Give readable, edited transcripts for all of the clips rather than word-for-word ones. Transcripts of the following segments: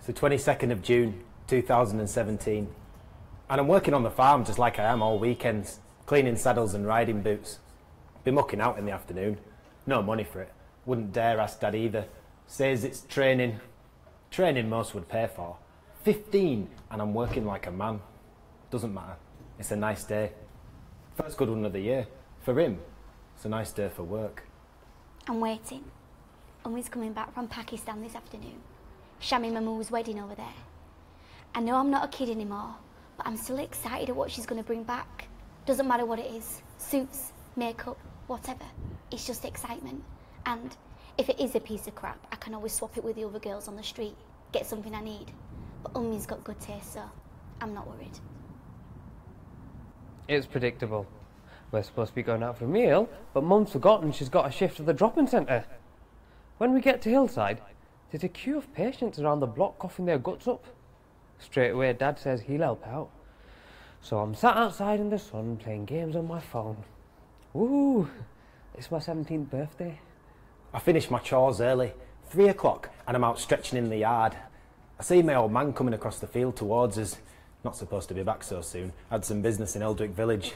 It's the 22nd of June, 2017. And I'm working on the farm just like I am all weekends, cleaning saddles and riding boots. Be mucking out in the afternoon. No money for it. Wouldn't dare ask Dad either. Says it's training. Training most would pay for. 15 and I'm working like a man. Doesn't matter. It's a nice day. First good one of the year. For him, it's a nice day for work. I'm waiting. Ummy's coming back from Pakistan this afternoon. Shami Mahmood's wedding over there. I know I'm not a kid anymore, but I'm still excited at what she's going to bring back. Doesn't matter what it is. Suits, makeup, whatever. It's just excitement. And if it is a piece of crap, I can always swap it with the other girls on the street. Get something I need. But Ummy's got good taste, so I'm not worried. It's predictable. We're supposed to be going out for a meal, but Mum's forgotten she's got a shift at the drop-in centre. When we get to Hillside, there's a queue of patients around the block coughing their guts up. Straight away, Dad says he'll help out. So I'm sat outside in the sun playing games on my phone. Woo! It's my 17th birthday. I finished my chores early, 3 o'clock, and I'm out stretching in the yard. I see my old man coming across the field towards us. Not supposed to be back so soon. Had some business in Eldrick Village.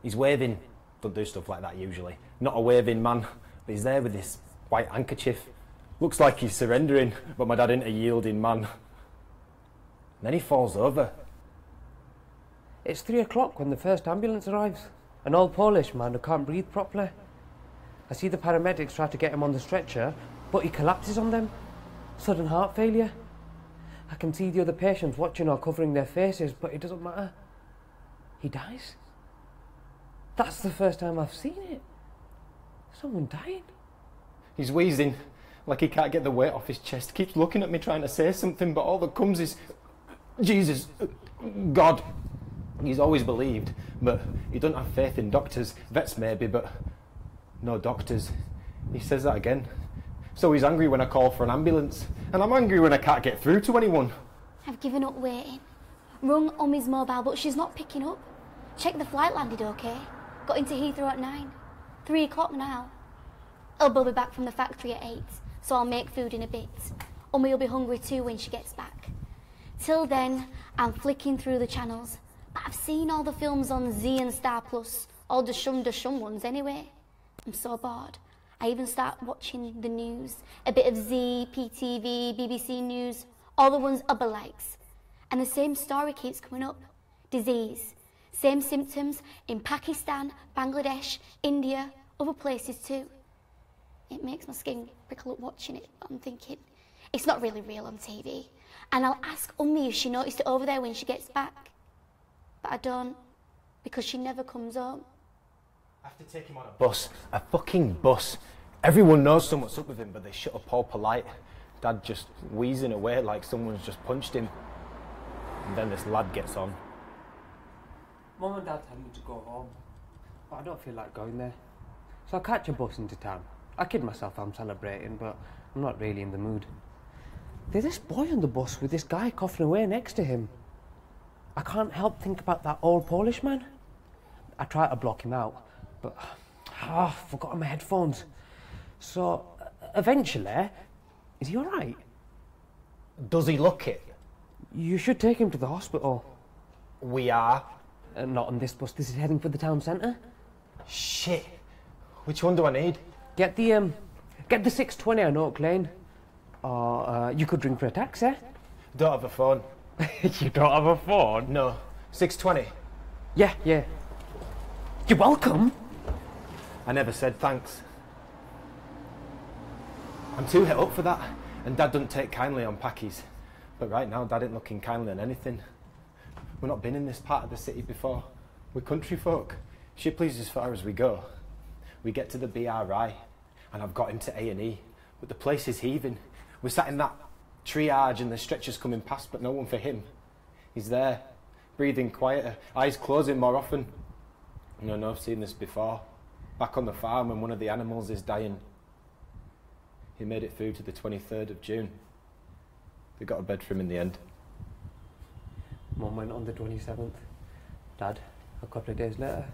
He's waving. Don't do stuff like that usually. Not a waving man, but he's there with this white handkerchief. Looks like he's surrendering, but my dad ain't a yielding man. And then he falls over. It's 3 o'clock when the first ambulance arrives. An old Polish man who can't breathe properly. I see the paramedics try to get him on the stretcher, but he collapses on them. Sudden heart failure. I can see the other patients watching or covering their faces, but it doesn't matter. He dies. That's the first time I've seen it. Someone dying. He's wheezing, like he can't get the weight off his chest. Keeps looking at me trying to say something, but all that comes is Jesus, God. He's always believed, but he doesn't have faith in doctors. Vets maybe, but no doctors. He says that again. So he's angry when I call for an ambulance, and I'm angry when I can't get through to anyone. I've given up waiting. Rung Ummy's mobile, but she's not picking up. Check the flight landed okay. Got into Heathrow at 9. 3 o'clock now. Elbow will be back from the factory at 8, so I'll make food in a bit. Ummy will be hungry too when she gets back. Till then, I'm flicking through the channels. But I've seen all the films on Z and Star Plus, all the shum ones anyway. I'm so bored. I even start watching the news. A bit of Z, PTV, BBC News, all the ones Ubba likes. And the same story keeps coming up. Disease. Same symptoms in Pakistan, Bangladesh, India, other places too. It makes my skin prickle up watching it, but I'm thinking, it's not really real on TV. And I'll ask Ummi if she noticed it over there when she gets back. But I don't, because she never comes home. I have to take him on a bus. A fucking bus. Everyone knows something's up with him, but they shut up all polite. Dad just wheezing away like someone's just punched him. And then this lad gets on. Mum and Dad tell me to go home, but I don't feel like going there. So I catch a bus into town. I kid myself I'm celebrating, but I'm not really in the mood. There's this boy on the bus with this guy coughing away next to him. I can't help think about that old Polish man. I try to block him out, but I've forgotten my headphones. So eventually, is he alright? Does he look it? You should take him to the hospital. We are. Not on this bus, this is heading for the town centre. Shit. Which one do I need? Get the 620 on Oak Lane. Or you could ring for a taxi. Don't have a phone. You don't have a phone? No. 620? Yeah. You're welcome. I never said thanks. I'm too hit up for that, and Dad doesn't take kindly on packies. But right now, Dad ain't looking kindly on anything. We've not been in this part of the city before. We're country folk. Shipley's as far as we go. We get to the BRI, and I've got him to A&E, but the place is heaving. We're sat in that triage and the stretcher's coming past, but no one for him. He's there, breathing quieter, eyes closing more often. No, I've seen this before. Back on the farm when one of the animals is dying. He made it through to the 23rd of June. They got a bed for him in the end. Mum went on the 27th. Dad, a couple of days later.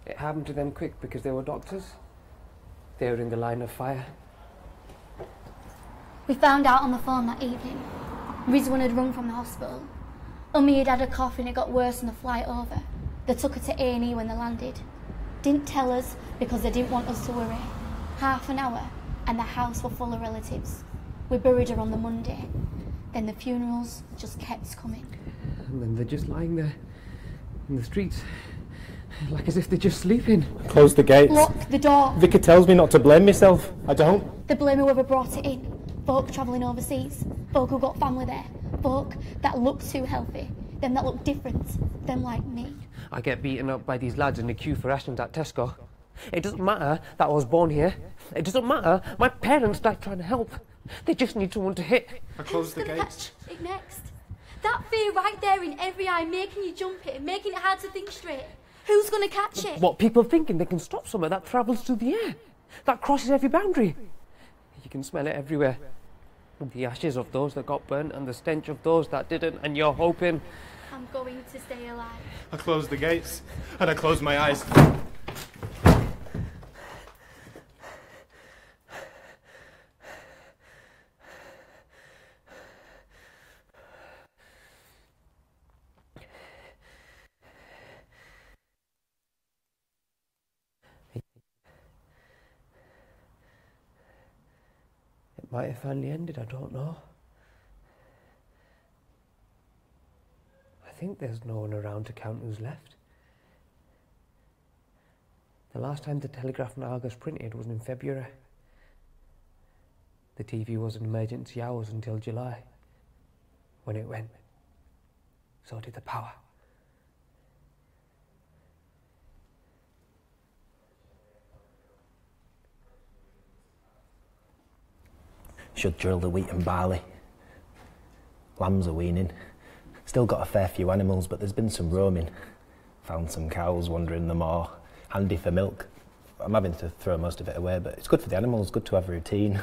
It happened to them quick because they were doctors. They were in the line of fire. We found out on the phone that evening. Rizwan had rung from the hospital. Ummi had had a cough and it got worse on the flight over. They took her to A&E when they landed. Didn't tell us because they didn't want us to worry. Half an hour and the house were full of relatives. We buried her on the Monday. Then the funerals just kept coming. And then they're just lying there in the streets, like as if they're just sleeping. Close the gates. Lock the door. Vicar tells me not to blame myself. I don't. They blame whoever brought it in. Folk travelling overseas. Folk who got family there. Folk that look too healthy. Them that look different. Them like me. I get beaten up by these lads in the queue for rations at Tesco. It doesn't matter that I was born here. It doesn't matter. My parents died trying to help. They just need someone to hit. I closed the Who's gonna gates. catch it next? That fear right there in every eye, making you jump it, making it hard to think straight. Who's gonna catch it? What people thinking they can stop something that travels through the air, that crosses every boundary. You can smell it everywhere. The ashes of those that got burnt and the stench of those that didn't, and you're hoping. I'm going to stay alive. I closed the gates and I closed my eyes. It might have finally ended, I don't know. I think there's no one around to count who's left. The last time the Telegraph and Argus printed was in February. The TV was in emergency hours until July. When it went, so did the power. Should drill the wheat and barley. Lambs are weaning. Still got a fair few animals, but there's been some roaming. Found some cows wandering the moor. Handy for milk. I'm having to throw most of it away, but it's good for the animals, good to have a routine.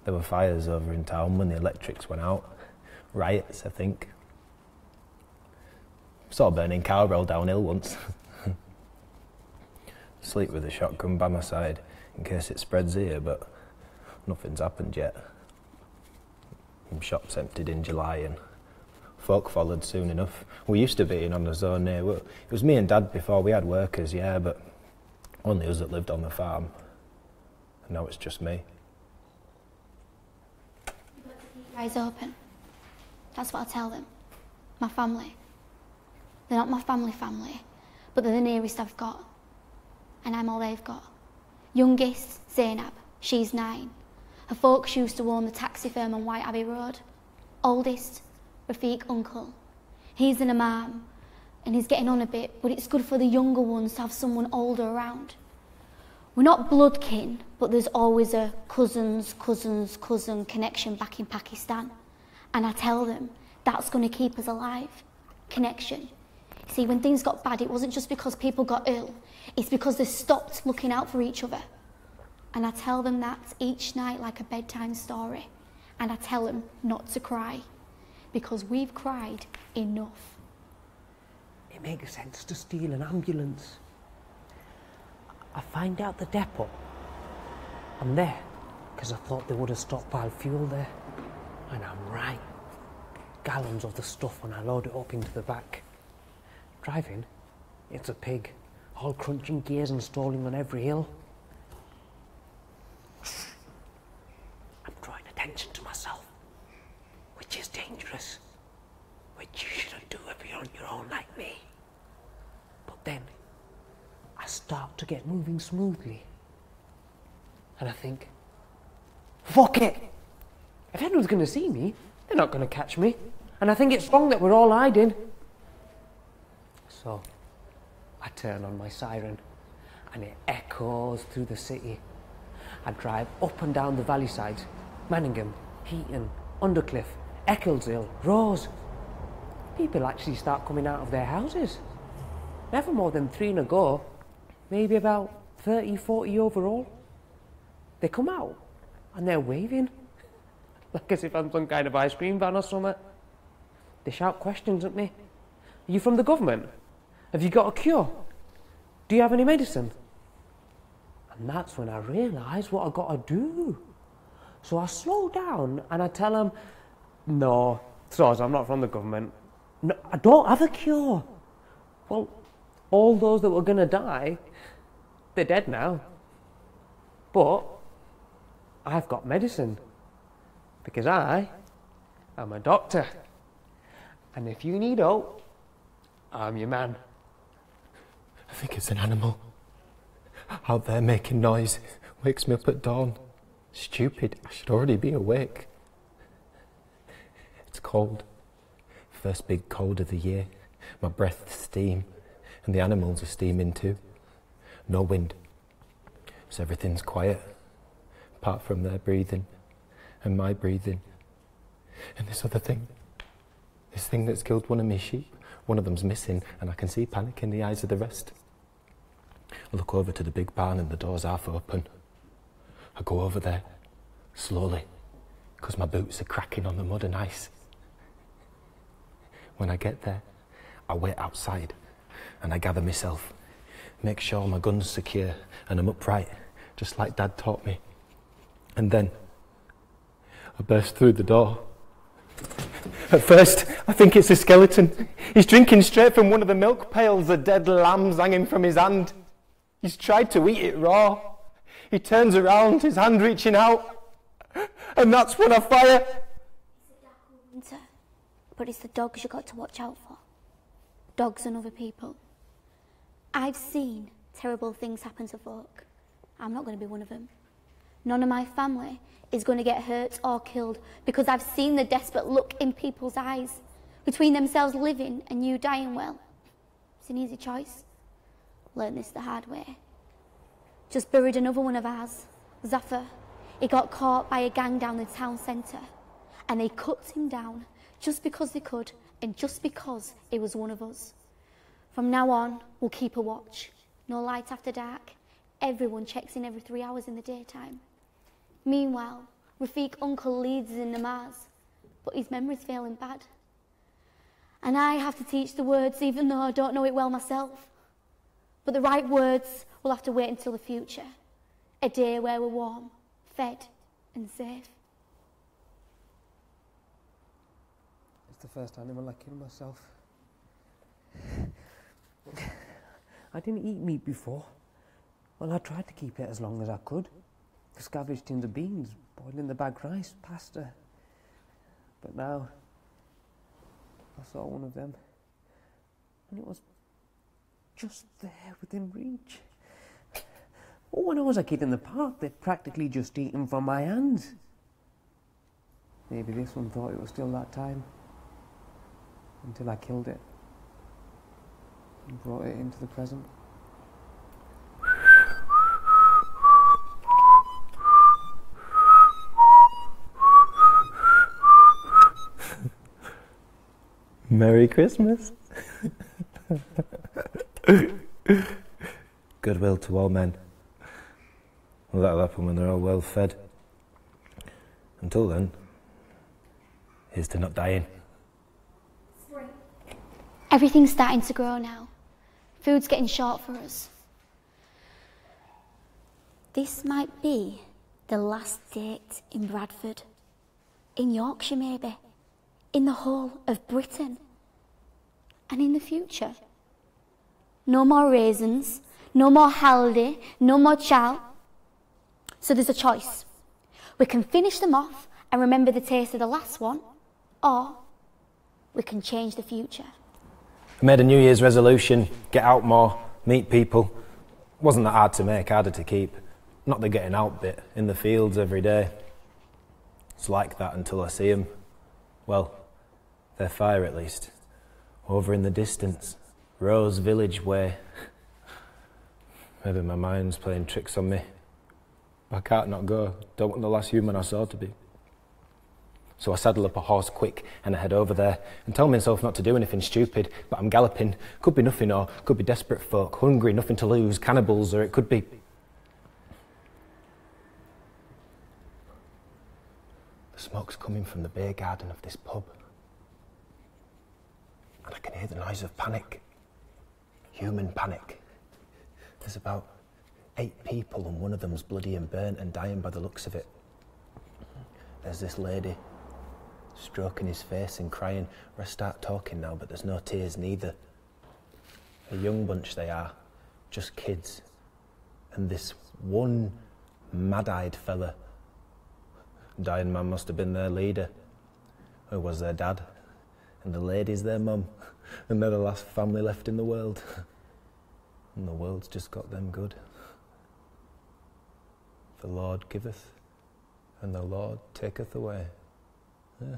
There were fires over in town when the electrics went out. Riots, I think. Saw a burning cow roll downhill once. Sleep with a shotgun by my side in case it spreads here, but nothing's happened yet. Shops emptied in July and folk followed soon enough. We used to be in on the zone near. It was me and Dad before. We had workers, yeah, but only us that lived on the farm. And now it's just me. Eyes open. That's what I tell them. My family. They're not my family, but they're the nearest I've got. And I'm all they've got. Youngest, Zainab. She's 9. Her folks used to own the taxi firm on White Abbey Road. Oldest, Rafiq uncle. He's an imam and he's getting on a bit, but it's good for the younger ones to have someone older around. We're not blood kin, but there's always a cousin connection back in Pakistan. And I tell them that's going to keep us alive. Connection. See, when things got bad, it wasn't just because people got ill. It's because they stopped looking out for each other. And I tell them that each night like a bedtime story. And I tell them not to cry. Because we've cried enough. It makes sense to steal an ambulance. I find out the depot. I'm there because I thought they would have stockpiled fuel there. And I'm right. Gallons of the stuff when I load it up into the back. Driving, it's a pig. All crunching gears and stalling on every hill. I'm drawing attention to myself, which is dangerous, which you shouldn't do if you're on your own like me. But then, I start to get moving smoothly. And I think, fuck it! If anyone's going to see me, they're not going to catch me. And I think it's wrong that we're all hiding. So, I turn on my siren, and it echoes through the city. I drive up and down the valley sides, Manningham, Heaton, Undercliff, Eccleshill, Rose. People actually start coming out of their houses. Never more than 3 in a go, maybe about 30, 40 overall. They come out, and they're waving, like as if I'm some kind of ice cream van or something. They shout questions at me. Are you from the government? Have you got a cure? Do you have any medicine? And that's when I realise what I got to do. So I slow down and I tell them, No, Soz, I'm not from the government. No, I don't have a cure. Well, all those that were going to die, they're dead now. But I've got medicine. Because I am a doctor. And if you need hope, I'm your man. I think it's an animal. Out there making noise. Wakes me up at dawn. Stupid. I should already be awake. It's cold. First big cold of the year. My breath steam. And the animals are steaming too. No wind. So everything's quiet. Apart from their breathing. And my breathing. And this other thing. This thing that's killed one of my sheep. One of them's missing, and I can see panic in the eyes of the rest. I look over to the big barn and the door's half open. I go over there, slowly, because my boots are cracking on the mud and ice. When I get there, I wait outside, and I gather myself, make sure my gun's secure, and I'm upright, just like Dad taught me. And then, I burst through the door. At first, I think it's a skeleton. He's drinking straight from one of the milk pails, a dead lamb's hanging from his hand. He's tried to eat it raw. He turns around, his hand reaching out, and that's when I fire. Winter, but it's the dogs you got to watch out for. Dogs and other people. I've seen terrible things happen to folk. I'm not going to be one of them. None of my family is going to get hurt or killed because I've seen the desperate look in people's eyes between themselves living and you dying well. It's an easy choice. Learned this the hard way. Just buried another one of ours, Zafar. He got caught by a gang down the town centre and they cut him down just because they could and just because he was one of us. From now on, we'll keep a watch. No light after dark. Everyone checks in every 3 hours in the daytime. Meanwhile, Rafiq uncle leads us in namaz, but his memory's failing bad. And I have to teach the words even though I don't know it well myself. But the right words will have to wait until the future. A day where we're warm, fed and safe. It's the first animal I killed myself. I didn't eat meat before. Well, I tried to keep it as long as I could. Scavenged tins of beans, boiling the bagged rice, pasta. But now, I saw one of them, and it was just there within reach. Well, when I was a kid in the park, they'd practically just eaten from my hands. Maybe this one thought it was still that time, until I killed it, and brought it into the present. Merry Christmas. Goodwill to all men. Well, that'll happen when they're all well fed. Until then, here's to not dying. Spring. Everything's starting to grow now. Food's getting short for us. This might be the last date in Bradford. In Yorkshire, maybe. In the whole of Britain. And in the future. No more raisins, no more haldi, no more chow. So there's a choice. We can finish them off and remember the taste of the last one, or we can change the future. I made a New Year's resolution, get out more, meet people. Wasn't that hard to make, harder to keep. Not the getting out bit, in the fields every day. It's like that until I see them. Well, their fire at least. Over in the distance, Rose Village way. Maybe my mind's playing tricks on me. I can't not go. Don't want the last human I saw to be. So I saddle up a horse quick and I head over there and tell myself not to do anything stupid, but I'm galloping. Could be nothing, or could be desperate folk, hungry, nothing to lose, cannibals, or it could be... The smoke's coming from the beer garden of this pub. And I can hear the noise of panic. Human panic. There's about 8 people and one of them's bloody and burnt and dying by the looks of it. There's this lady, stroking his face and crying. I start talking now, but there's no tears neither. A young bunch they are, just kids. And this one mad-eyed fella. Dying man must have been their leader. Who was their dad. And the lady's their mum. And they're the last family left in the world. And the world's just got them good. The Lord giveth, and the Lord taketh away. Yeah.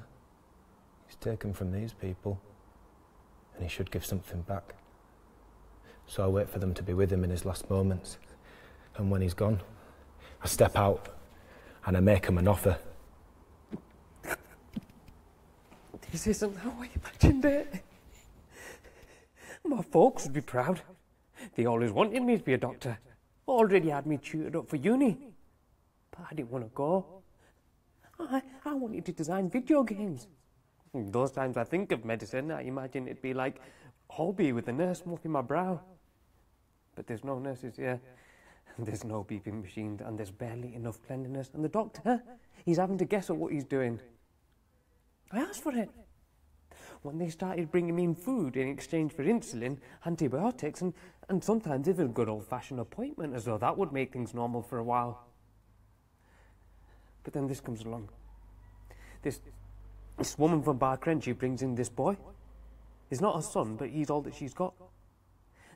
He's taken from these people, and he should give something back. So I wait for them to be with him in his last moments. And when he's gone, I step out and I make him an offer. This isn't how I imagined it. My folks would be proud. They always wanted me to be a doctor. Already had me tutored up for uni. But I didn't want to go. I wanted to design video games. Those times I think of medicine, I imagine it'd be like Hobby with a nurse mopping my brow. But there's no nurses here. There's no beeping machines, and there's barely enough cleanliness. And the doctor, he's having to guess at what he's doing. I asked for it. When they started bringing me in food in exchange for insulin, antibiotics, and sometimes even a good old-fashioned appointment, as though that would make things normal for a while. But then this comes along. This woman from Barcren, she brings in this boy. He's not her son, but he's all that she's got.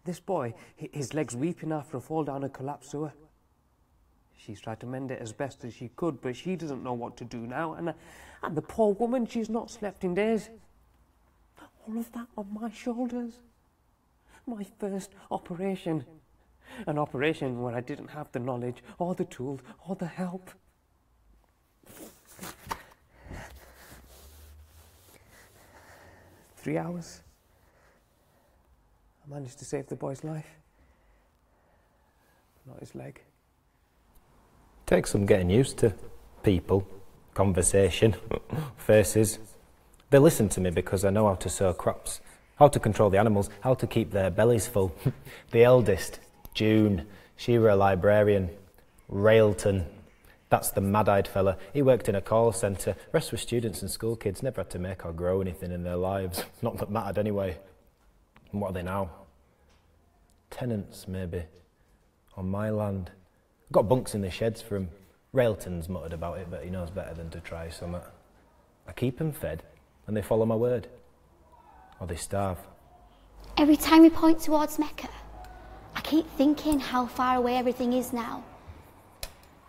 This boy, his leg's weeping after a fall down a collapsed sewer. She's tried to mend it as best as she could, but she doesn't know what to do now. And the poor woman, she's not slept in days. All of that on my shoulders. My first operation. An operation where I didn't have the knowledge, or the tools, or the help. Three hours. I managed to save the boy's life. Not his leg. Takes some getting used to. People, conversation, faces. They listen to me because I know how to sow crops, how to control the animals, how to keep their bellies full. The eldest, June, she were a librarian. Railton, that's the mad-eyed fella. He worked in a call centre. Rest were students and school kids, never had to make or grow anything in their lives. Not that mattered anyway. And what are they now? Tenants, maybe, on my land. Got bunks in the sheds for 'em. Railton's muttered about it, but he knows better than to try something. I keep 'em fed, and they follow my word. Or they starve. Every time we point towards Mecca, I keep thinking how far away everything is now.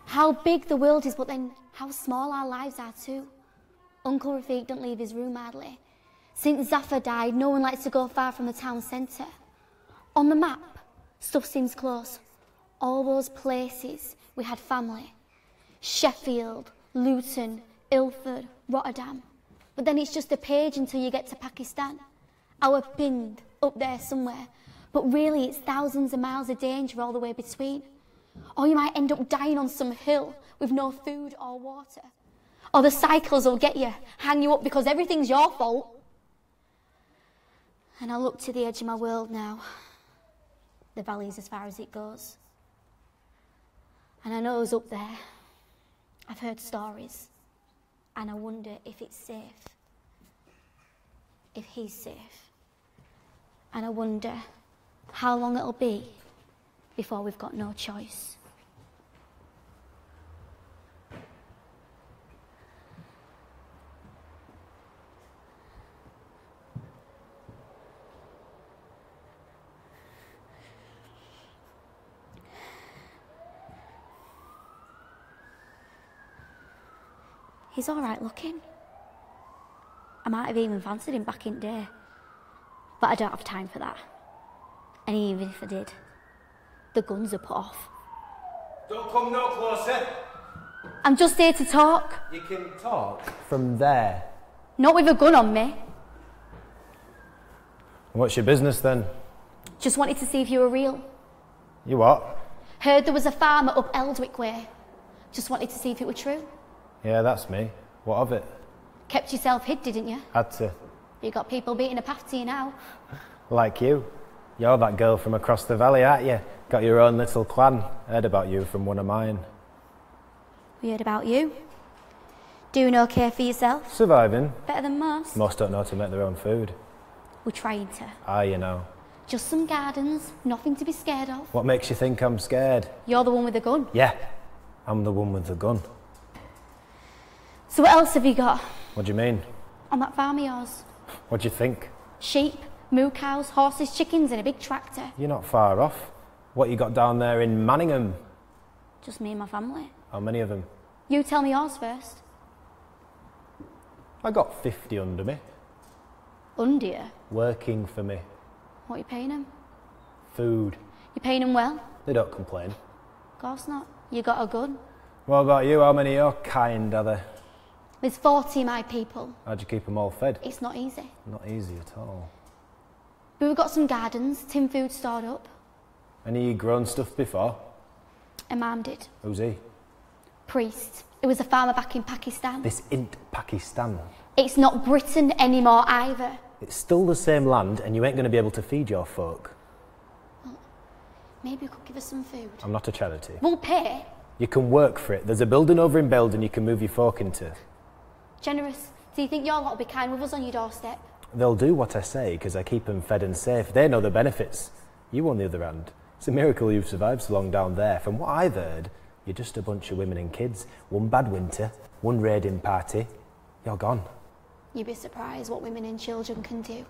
How big the world is, but then how small our lives are too. Uncle Rafiq don't leave his room hardly. Since Zafar died, no one likes to go far from the town centre. On the map, stuff seems close. All those places we had family. Sheffield, Luton, Ilford, Rotterdam. But then it's just a page until you get to Pakistan. Our Pind, up there somewhere. But really it's thousands of miles of danger all the way between. Or you might end up dying on some hill with no food or water. Or the cycles will get you, hang you up because everything's your fault. And I look to the edge of my world now. The valley's as far as it goes. And I know who's up there. I've heard stories. And I wonder if it's safe. If he's safe. And I wonder how long it'll be before we've got no choice. He's all right looking. I might have even fancied him back in the day. But I don't have time for that. And even if I did, the guns are put off. Don't come no closer. I'm just here to talk. You can talk from there. Not with a gun on me. What's your business then? Just wanted to see if you were real. You what? Heard there was a farmer up Eldwick way. Just wanted to see if it were true. Yeah, that's me. What of it? Kept yourself hid, didn't you? Had to. You got people beating a path to you now. Like you. You're that girl from across the valley, aren't you? Got your own little clan. Heard about you from one of mine. We heard about you. Doing okay for yourself? Surviving. Better than most? Most don't know how to make their own food. We're trying to. Ah, you know. Just some gardens, nothing to be scared of. What makes you think I'm scared? You're the one with the gun. Yeah, I'm the one with the gun. So what else have you got What do you mean? on that farm of yours? What do you think? Sheep, moo cows, horses, chickens and a big tractor. You're not far off. What you got down there in Manningham? Just me and my family. How many of them? You tell me yours first. I got 50 under me, Under you? working for me. What are you paying them? Food. You paying them well? They don't complain. Of course not. You got a gun. What about you? How many of your kind are there? There's 40 of my people. How'd you keep them all fed? It's not easy. Not easy at all. But we've got some gardens, tin food stored up. Any of you grown stuff before? And Mum did. Who's he? Priest. It was a farmer back in Pakistan. This ain't Pakistan. It's not Britain anymore either. It's still the same land and you ain't going to be able to feed your folk. Maybe you could give us some food. I'm not a charity. We'll pay. You can work for it. There's a building over in Belden you can move your folk into. Generous. Do you think your lot will be kind with us on your doorstep? They'll do what I say because I keep them fed and safe. They know the benefits. You, on the other hand, it's a miracle you've survived so long down there. From what I've heard, you're just a bunch of women and kids. One bad winter, one raiding party, you're gone. You'd be surprised what women and children can do.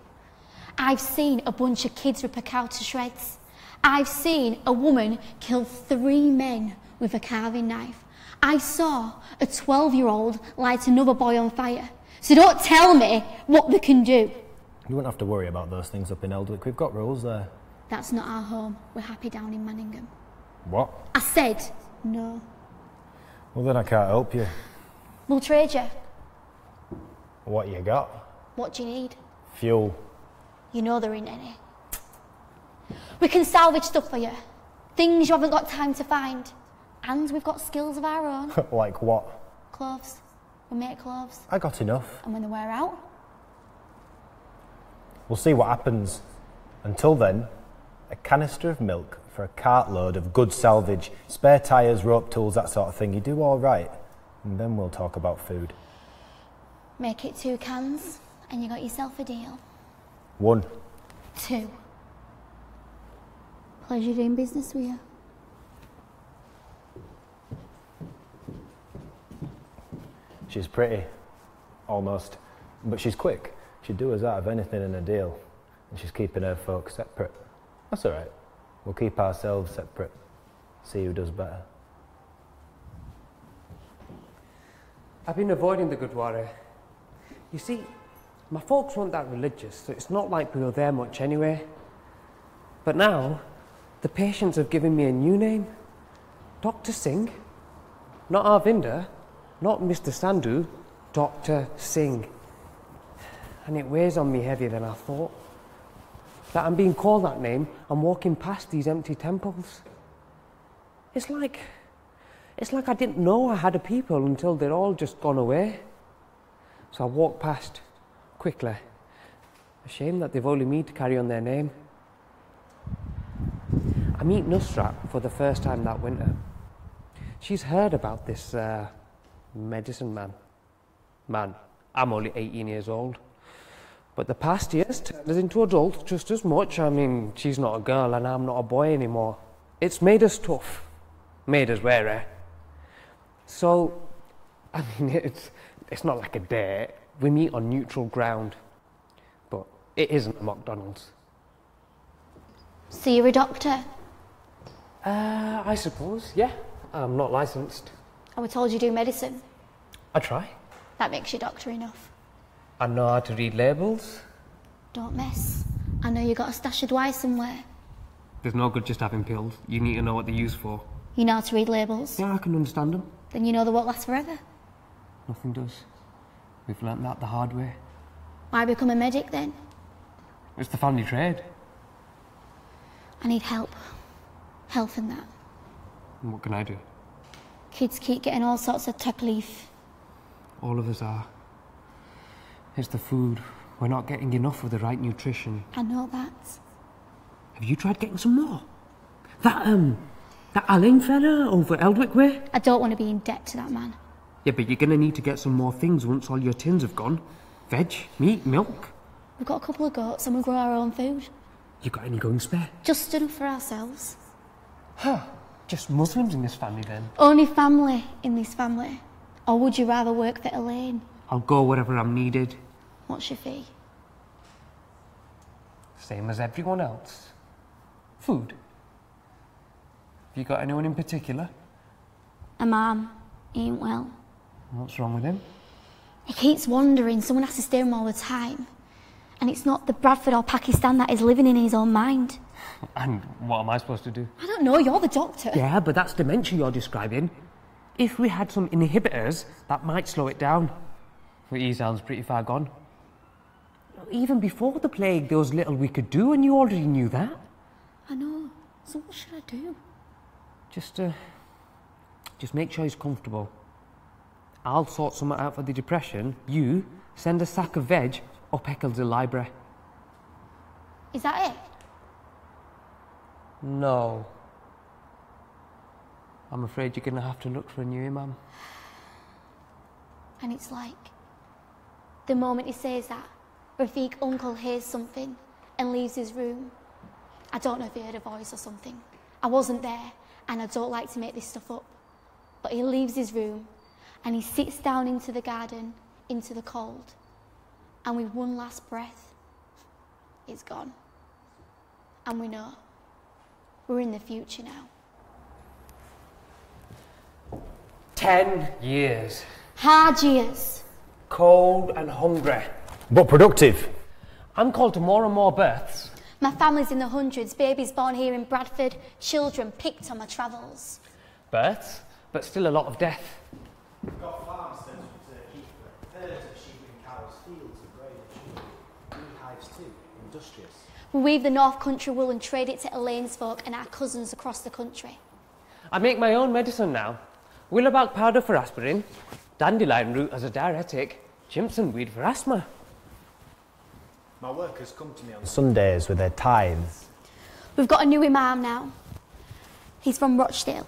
I've seen a bunch of kids rip a cow to shreds. I've seen a woman kill 3 men with a carving knife. I saw a 12-year-old light another boy on fire. So don't tell me what they can do. You won't have to worry about those things up in Eldwick. We've got rules there. That's not our home. We're happy down in Manningham. What? I said no. Well, then I can't help you. We'll trade you. What you got? What do you need? Fuel. You know there ain't any. We can salvage stuff for you. Things you haven't got time to find. And we've got skills of our own. Like what? Clothes. We make clothes. I got enough. And when they wear out, We'll see what happens. Until then, a canister of milk for a cartload of good salvage, spare tyres, rope tools, that sort of thing. You do all right. And then we'll talk about food. make it 2 cans and you got yourself a deal. 1. 2. Pleasure doing business with you. She's pretty, almost, but she's quick. She'd do us out of anything in a deal, and she's keeping her folks separate. That's all right. We'll keep ourselves separate. See who does better. I've been avoiding the Gurdwara. You see, my folks weren't that religious, so it's not like we were there much anyway. But now, the patients have given me a new name. Dr. Singh. Not Arvinder, not Mr. Sandhu, Dr. Singh. And it weighs on me heavier than I thought. That I'm being called that name, I'm walking past these empty temples. It's like I didn't know I had a people until they'd all just gone away. So I walked past, quickly. A shame that they've only me to carry on their name. I meet Nusrat for the first time that winter. She's heard about this medicine man. I'm only 18 years old. But the past years turned us into adults just as much. I mean, she's not a girl and I'm not a boy anymore. It's made us tough, made us wary. So, I mean, it's not like a date. We meet on neutral ground. But it isn't a McDonald's. So you're a doctor? I suppose, yeah. I'm not licensed. I was told you do medicine. I try. That makes you doctor enough. I know how to read labels. Don't mess. I know you got a stash of Dwy somewhere. There's no good just having pills. You need to know what they're used for. You know how to read labels? Yeah, I can understand them. Then you know they won't last forever. Nothing does. We've learnt that the hard way. Why become a medic then? It's the family trade. I need help. Health and that. And what can I do? Kids keep getting all sorts of taklif. All of us are. It's the food. We're not getting enough of the right nutrition. I know that. Have you tried getting some more? That Alain fella over Eldwick way? I don't want to be in debt to that man. Yeah, but you're gonna need to get some more things once all your tins have gone. Veg, meat, milk. We've got a couple of goats and we grow our own food. You got any going spare? Just enough for ourselves. Just Muslims in this family then? Only family in this family. Or would you rather work for Elaine? I'll go wherever I'm needed. What's your fee? Same as everyone else. Food. Have you got anyone in particular? A man. He ain't well. What's wrong with him? He keeps wandering. Someone has to stay him all the time. And it's not the Bradford or Pakistan that is living in his own mind. And what am I supposed to do? I don't know, you're the doctor. Yeah, but that's dementia you're describing. If we had some inhibitors, that might slow it down. But he sounds pretty far gone. Even before the plague, there was little we could do, and you already knew that. I know. So what should I do? Just make sure he's comfortable. I'll sort something out for the depression. You send a sack of veg up Ecclesdale Library. Is that it? No. I'm afraid you're going to have to look for a new imam. And it's like, the moment he says that, Rafiq uncle hears something and leaves his room. I don't know if he heard a voice or something. I wasn't there, and I don't like to make this stuff up. But he leaves his room, and he sits down into the garden, into the cold. And with one last breath, it's gone. And we know. We're in the future now. 10 years. Hard years. Cold and hungry. But productive. I'm called to more and more births. My family's in the hundreds, babies born here in Bradford, children picked on my travels. Births, but still a lot of death. We've got farms to keep herds of sheep and cows, fields of grain and sugar, beehives too, industrious. We weave the North Country wool and trade it to Elaine's folk and our cousins across the country. I make my own medicine now. Willowbark powder for aspirin, dandelion root as a diuretic, Jimson weed for asthma. My workers come to me on Sundays with their tithes. We've got a new imam now. He's from Rochdale.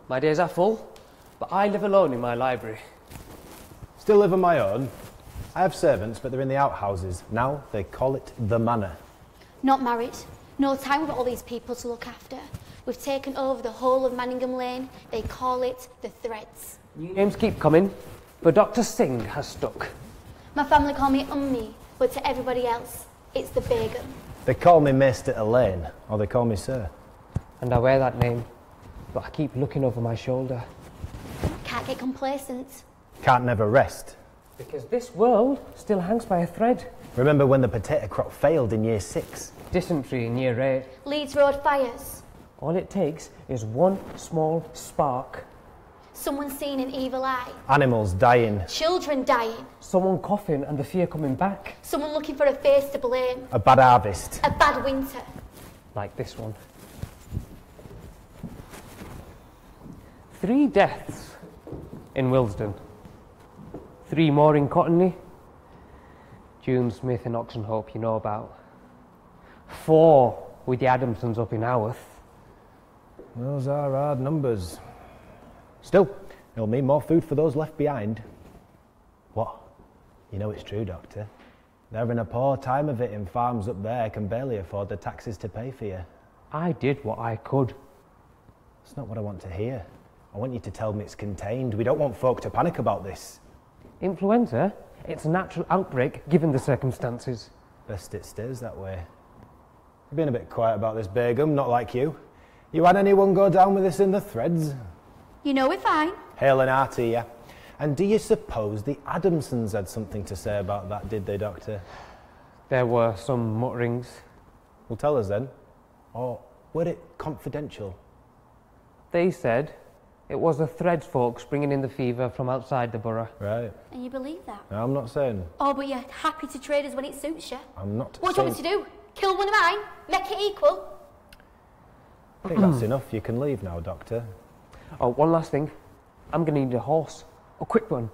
My days are full, but I live alone in my library. Still live on my own. I have servants, but they're in the outhouses. Now they call it the manor. Not married. No time with all these people to look after. We've taken over the whole of Manningham Lane. They call it the Threads. New names keep coming, but Dr. Singh has stuck. My family call me Ummi, but to everybody else, it's the Begum. They call me Mr. Elaine, or they call me Sir. And I wear that name, but I keep looking over my shoulder. Can't get complacent. Can't never rest. Because this world still hangs by a thread. Remember when the potato crop failed in year 6? Dysentery in year 8. Leeds Road fires. All it takes is one small spark. Someone seen an evil eye. Animals dying. Children dying. Someone coughing and the fear coming back. Someone looking for a face to blame. A bad harvest. A bad winter. Like this one. 3 deaths in Willesden. 3 more in Cottonley. June Smith in Oxenhope, you know about. 4 with the Adamsons up in Haworth. Those are hard numbers. Still, it'll mean more food for those left behind. What? You know it's true, Doctor. They're having a poor time of it in farms up there, can barely afford the taxes to pay for you. I did what I could. That's not what I want to hear. I want you to tell me it's contained. We don't want folk to panic about this. Influenza? It's a natural outbreak given the circumstances. Best it stays that way. You've been a bit quiet about this, Begum, not like you. You had anyone go down with this in the Threads? You know we're fine. Hale and hearty, yeah. And do you suppose the Adamsons had something to say about that, did they, Doctor? There were some mutterings. Well, tell us then. Or were it confidential? They said it was the Threads folks bringing in the fever from outside the borough. Right. And you believe that? No, I'm not saying. Oh, but you're happy to trade us when it suits you. I'm not What do you want me to do? Kill one of mine? Make it equal? I think that's enough. You can leave now, Doctor. Oh, one last thing. I'm going to need a horse. A quick one.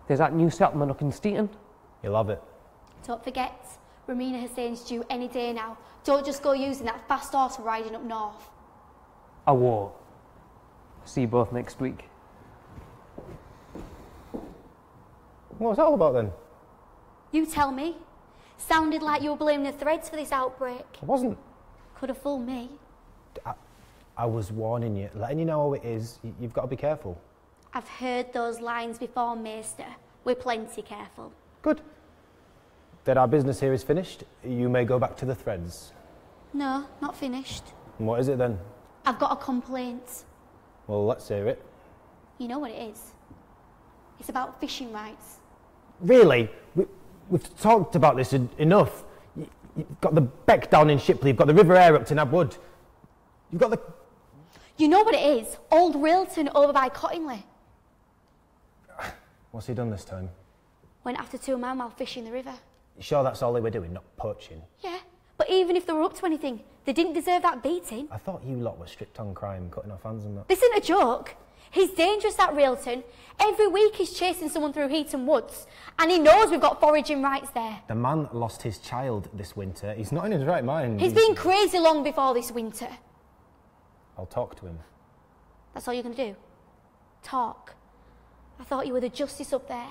There's that new settlement up in Steaton. You'll have it. Don't forget, Ramina Hussein's due any day now. Don't just go using that fast horse riding up north. I won't. See you both next week. What was that all about then? You tell me. Sounded like you were blaming the Threads for this outbreak. I wasn't. Could have fooled me. I was warning you, letting you know how it is. You've got to be careful. I've heard those lines before, Maester. We're plenty careful. Good. Then our business here is finished. You may go back to the Threads. No, not finished. And what is it then? I've got a complaint. Well, let's hear it. You know what it is? It's about fishing rights. Really? We've talked about this enough. You've got the Beck down in Shipley, you've got the River Aire up to Nabwood. You've got the... You know what it is? Old Railton over by Cottingley. What's he done this time? Went after 2 men while fishing the river. You sure that's all they were doing, not poaching? Yeah, but even if they were up to anything, they didn't deserve that beating. I thought you lot were strict on crime, cutting off hands and that. This isn't a joke. He's dangerous, that Railton. Every week he's chasing someone through Heaton Woods, and he knows we've got foraging rights there. The man lost his child this winter. He's not in his right mind. He's been crazy long before this winter. I'll talk to him. That's all you're going to do? Talk? I thought you were the justice up there.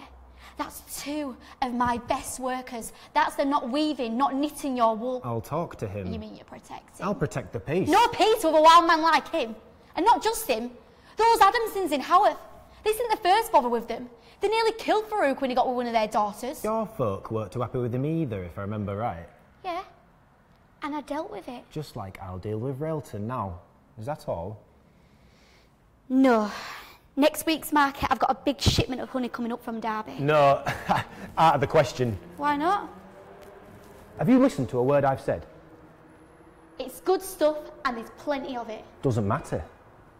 That's 2 of my best workers. That's them not weaving, not knitting your wool. I'll talk to him. You mean you're protecting? I'll protect the peace. No peace with a wild man like him. And not just him. Those Adamsons in Haworth. This isn't the first bother with them. They nearly killed Farouk when he got with one of their daughters. Your folk weren't too happy with him either, if I remember right. Yeah. And I dealt with it. Just like I'll deal with Railton now. Is that all? No. Next week's market, I've got a big shipment of honey coming up from Derby. No, out of the question. Why not? Have you listened to a word I've said? It's good stuff and there's plenty of it. Doesn't matter.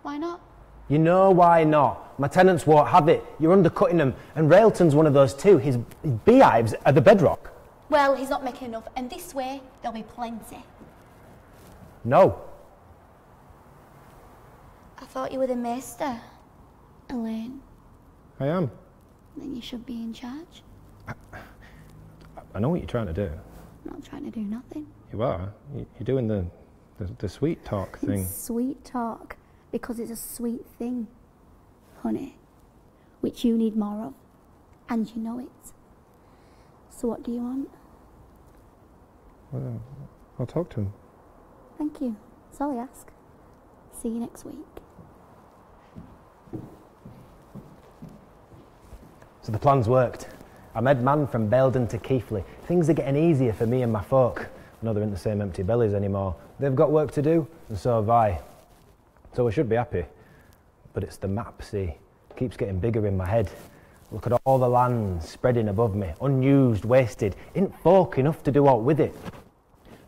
Why not? You know why not. My tenants won't have it. You're undercutting them. And Railton's one of those too. His beehives are the bedrock. Well, he's not making enough, and this way there'll be plenty. No. I thought you were the maester, Elaine. I am. Then you should be in charge. I know what you're trying to do. I'm not trying to do nothing. You are. You're doing the sweet talk thing. Sweet talk, because it's a sweet thing, honey, which you need more of, and you know it. So what do you want? Well, I'll talk to him. Thank you. That's all I ask. See you next week. So the plan's worked. I'm head man from Belden to Keighley. Things are getting easier for me and my folk. I know they're in the same empty bellies anymore. They've got work to do, and so have I. So we should be happy. But it's the map, see. It keeps getting bigger in my head. Look at all the land spreading above me, unused, wasted. Ain't folk enough to do aught with it.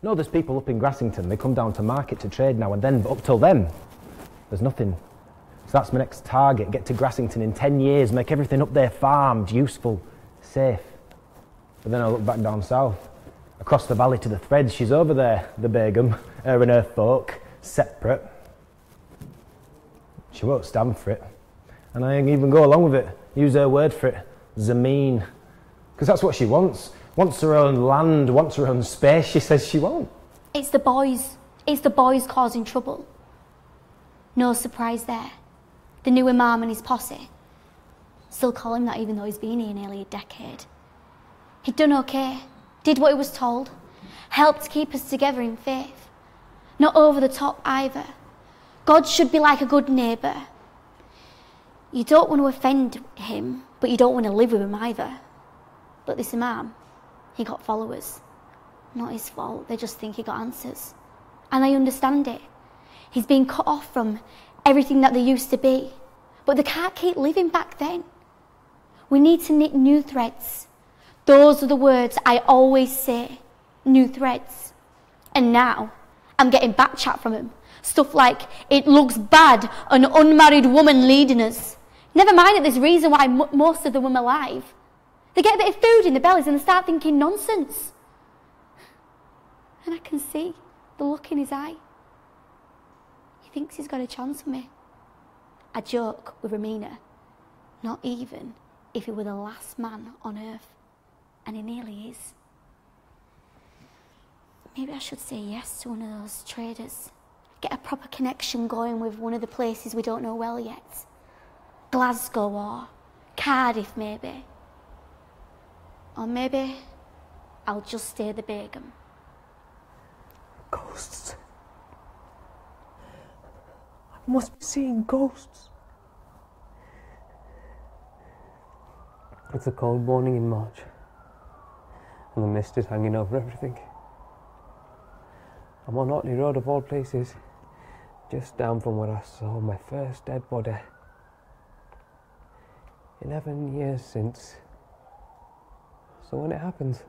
No, there's people up in Grassington. They come down to market to trade now and then, but up till then, there's nothing. So that's my next target. Get to Grassington in 10 years, make everything up there farmed, useful, safe. But then I look back down south, across the valley to the Threads. She's over there, the Begum, her and her folk, separate. She won't stand for it. And I ain't even go along with it. Use her word for it, Zameen. Because that's what she wants. Wants her own land, wants her own space, she says she won't. It's the boys. It's the boys causing trouble. No surprise there. The new Imam and his posse. Still call him that even though he's been here nearly a decade. He'd done okay. Did what he was told. Helped keep us together in faith. Not over the top either. God should be like a good neighbour. You don't want to offend him, but you don't want to live with him either. But this Imam, he got followers. Not his fault, they just think he got answers. And I understand it. He's been cut off from everything that they used to be. But they can't keep living back then. We need to knit new threads. Those are the words I always say. New threads. And now, I'm getting back chat from him. Stuff like, it looks bad, an unmarried woman leading us. Never mind that there's reason why most of the women alive. They get a bit of food in their bellies and they start thinking nonsense. And I can see the look in his eye. He thinks he's got a chance for me. I joke with Ramina, not even if he were the last man on earth. And he nearly is. Maybe I should say yes to one of those traders. Get a proper connection going with one of the places we don't know well yet. Glasgow or Cardiff maybe. Or maybe I'll just stay the Begum. Ghosts. I must be seeing ghosts. It's a cold morning in March, and the mist is hanging over everything. I'm on Otley Road of all places, just down from where I saw my first dead body. 11 years since. So when it happens,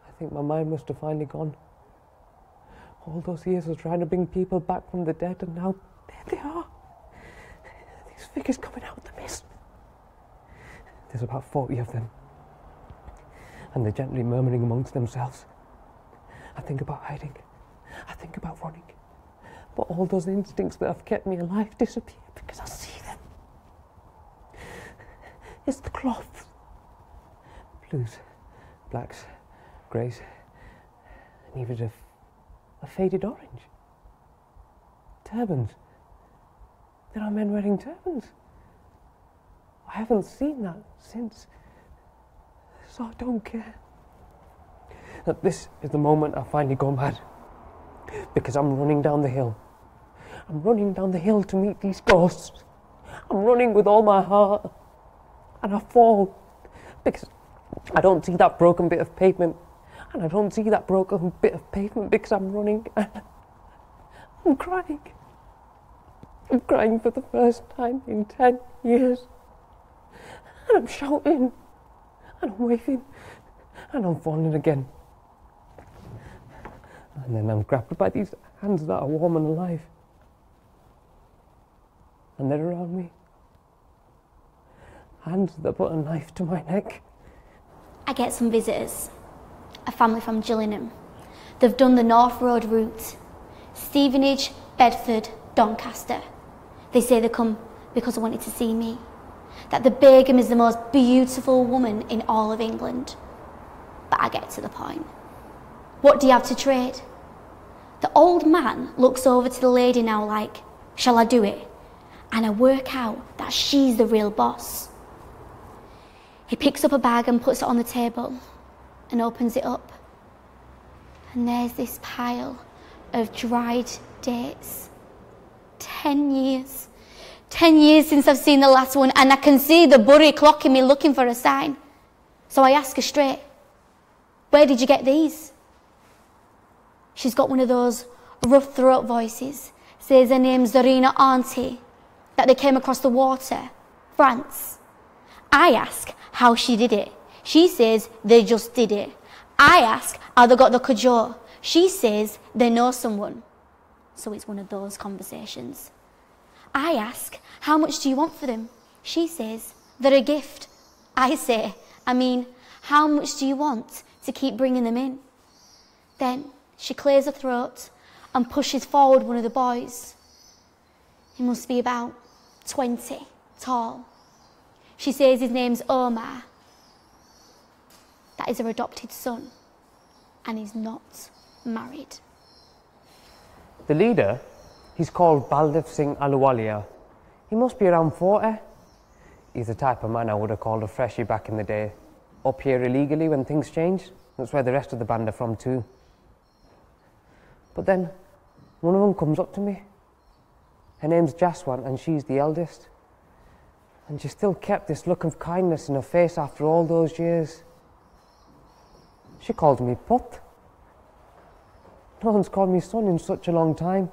I think my mind must have finally gone. All those years of trying to bring people back from the dead, and now there they are. These figures coming out of the mist. There's about 40 of them, and they're gently murmuring amongst themselves. I think about hiding. I think about running. But all those instincts that have kept me alive disappear because I see them. It's the cloth. Blues, blacks, greys, and even a faded orange. Turbans. There are men wearing turbans. I haven't seen that since, so I don't care. That this is the moment I finally go mad, because I'm running down the hill. I'm running down the hill to meet these ghosts. I'm running with all my heart, and I fall, because I don't see that broken bit of pavement, and I don't see that broken bit of pavement because I'm running, and I'm crying. I'm crying for the first time in 10 years. And I'm shouting, and I'm waving, and I'm falling again. And then I'm grabbed by these hands that are warm and alive. And they're around me. Hands that put a knife to my neck. I get some visitors, a family from Gillingham. They've done the North Road route, Stevenage, Bedford, Doncaster. They say they come because they wanted to see me. That the Begum is the most beautiful woman in all of England. But I get to the point. What do you have to trade? The old man looks over to the lady now like, shall I do it? And I work out that she's the real boss. He picks up a bag and puts it on the table and opens it up. And there's this pile of dried dates. 10 years. 10 years since I've seen the last one, and I can see the buddy clocking me looking for a sign. So I ask her straight, where did you get these? She's got one of those rough throat voices, says her name's Dorina Auntie, that they came across the water, France. I ask how she did it. She says they just did it. I ask how they got the cajole. She says they know someone. So it's one of those conversations. I ask, how much do you want for them? She says, they're a gift. I say, how much do you want to keep bringing them in? Then she clears her throat and pushes forward one of the boys. He must be about 20, tall. She says his name's Omar. That is her adopted son, and he's not married. The leader, he's called Baldev Singh Ahluwalia. He must be around 40. He's the type of man I would have called a freshie back in the day. Up here illegally when things changed. That's where the rest of the band are from too. But then, one of them comes up to me. Her name's Jaswant, and she's the eldest. And she still kept this look of kindness in her face after all those years. She called me Put. No one's called me son in such a long time.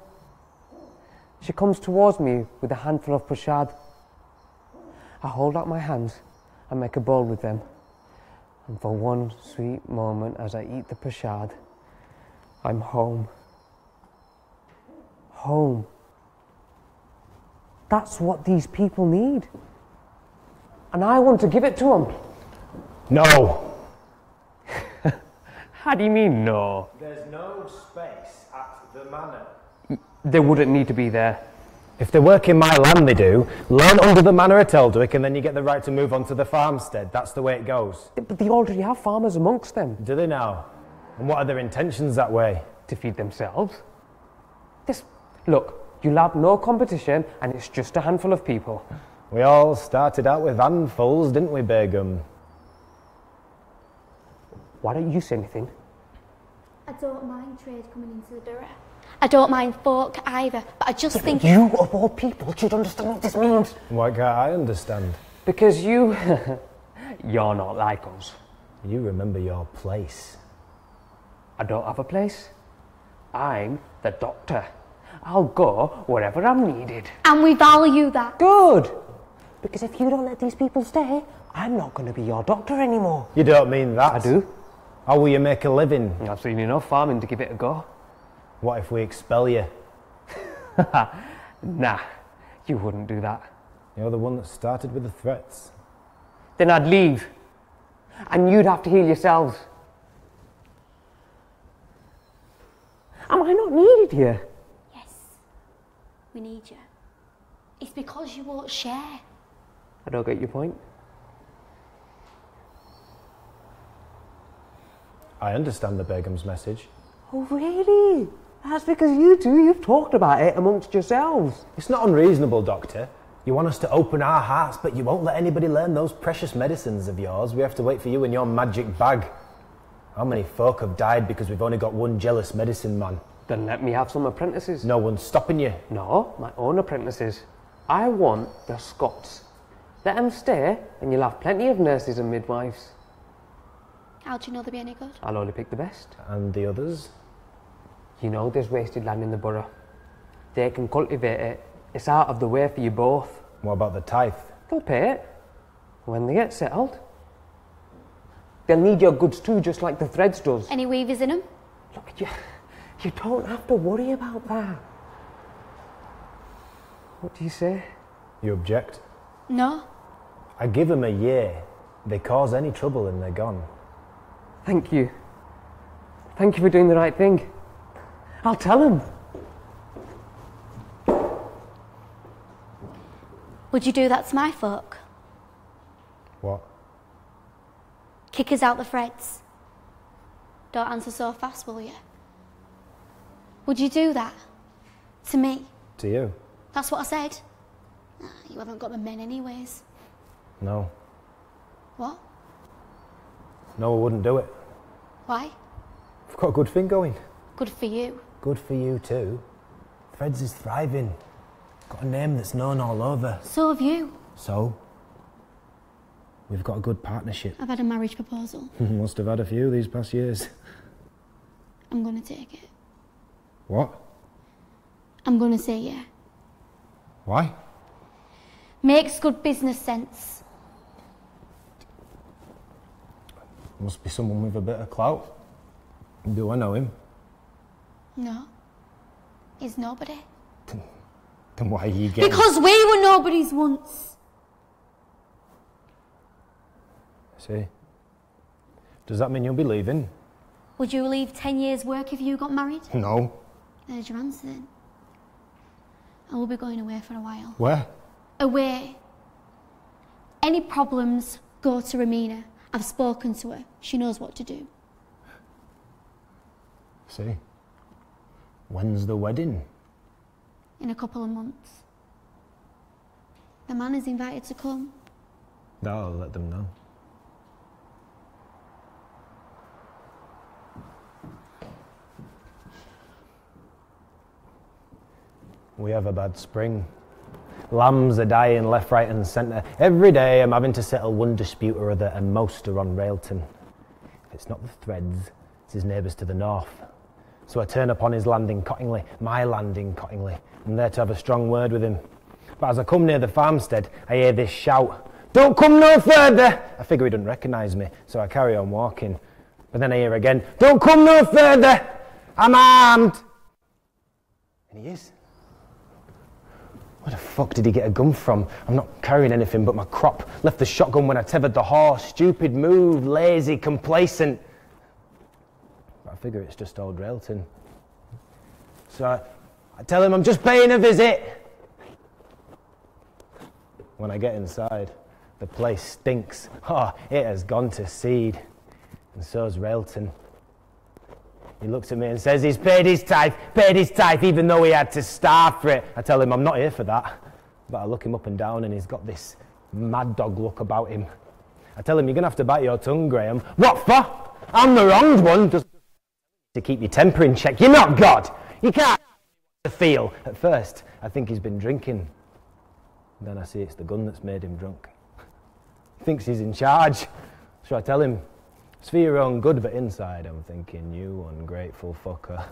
She comes towards me with a handful of prasad. I hold out my hands and make a bowl with them. And for one sweet moment as I eat the prasad, I'm home. Home. That's what these people need. And I want to give it to them. No. How do you mean, no? There's no space at the manor. They wouldn't need to be there. If they work in my land, they do. Learn under the manor at Eldwick, and then you get the right to move on to the farmstead. That's the way it goes. But they already have farmers amongst them. Do they now? And what are their intentions that way? To feed themselves. Look, you'll have no competition, and it's just a handful of people. We all started out with handfuls, didn't we, Begum? Why don't you say anything? I don't mind trade coming into the borough. I don't mind folk either, but I just think... You, of all people, should understand what this means. Why can't I understand? Because you... you're not like us. You remember your place. I don't have a place. I'm the doctor. I'll go wherever I'm needed. And we value that. Good! Because if you don't let these people stay, I'm not going to be your doctor anymore. You don't mean that? I do. How will you make a living? I've seen enough farming to give it a go. What if we expel you? Nah, you wouldn't do that. You're the one that started with the threats. Then I'd leave. And you'd have to heal yourselves. Am I not needed here? Yes, we need you. It's because you won't share. I don't get your point. I understand the Begum's message. Oh, really? That's because you've talked about it amongst yourselves. It's not unreasonable, Doctor. You want us to open our hearts, but you won't let anybody learn those precious medicines of yours. We have to wait for you and your magic bag. How many folk have died because we've only got one jealous medicine man? Then let me have some apprentices. No one's stopping you. No, my own apprentices. I want the Scots. Let them stay and you'll have plenty of nurses and midwives. How do you know they'll be any good? I'll only pick the best. And the others? You know there's wasted land in the borough. They can cultivate it. It's out of the way for you both. What about the tithe? They'll pay it when they get settled. They'll need your goods too, just like the Threads does. Any weavers in them? Look, you don't have to worry about that. What do you say? You object? No. I give them a year. They cause any trouble and they're gone. Thank you. Thank you for doing the right thing. I'll tell them. Would you do that to my folk? What? Kick us out the Threads? Don't answer so fast, will you? Would you do that? To me? To you? That's what I said. You haven't got the men anyways. No. What? No, I wouldn't do it. Why? I've got a good thing going. Good for you. Good for you too. Threads is thriving. Got a name that's known all over. So have you. So? We've got a good partnership. I've had a marriage proposal. Must have had a few these past years. I'm gonna take it. What? I'm gonna say yeah. Why? Makes good business sense. Must be someone with a bit of clout. Do I know him? No. He's nobody. Then why are you getting... Because we were nobodies once. See? Does that mean you'll be leaving? Would you leave 10 years' work if you got married? No. There's your answer then. I will be going away for a while. Where? Away. Any problems, go to Ramina. I've spoken to her. She knows what to do. See? When's the wedding? In a couple of months. The man is invited to come. That'll let them know. We have a bad spring. Lambs are dying left, right and centre. Every day I'm having to settle one dispute or other, and most are on Railton. If it's not the Threads, it's his neighbours to the north. So I turn up on his land in Cottingley, my land in Cottingley. I'm there to have a strong word with him. But as I come near the farmstead, I hear this shout, "Don't come no further!" I figure he doesn't recognise me, so I carry on walking. But then I hear again, "Don't come no further! I'm armed!" And he is. Where the fuck did he get a gun from? I'm not carrying anything but my crop. Left the shotgun when I tethered the horse. Stupid move, lazy, complacent. But I figure it's just old Railton. So I tell him I'm just paying a visit. When I get inside, the place stinks. Oh, it has gone to seed. And so's Railton. He looks at me and says he's paid his tithe, even though he had to starve for it. I tell him I'm not here for that. But I look him up and down and he's got this mad dog look about him. I tell him, "You're going to have to bite your tongue, Graham." "What for?" I'm the wronged one. Just to keep your temper in check. You're not God. You can't feel. At first, I think he's been drinking. Then I see it's the gun that's made him drunk. He thinks he's in charge. So I tell him, it's for your own good, but inside I'm thinking, you ungrateful fucker.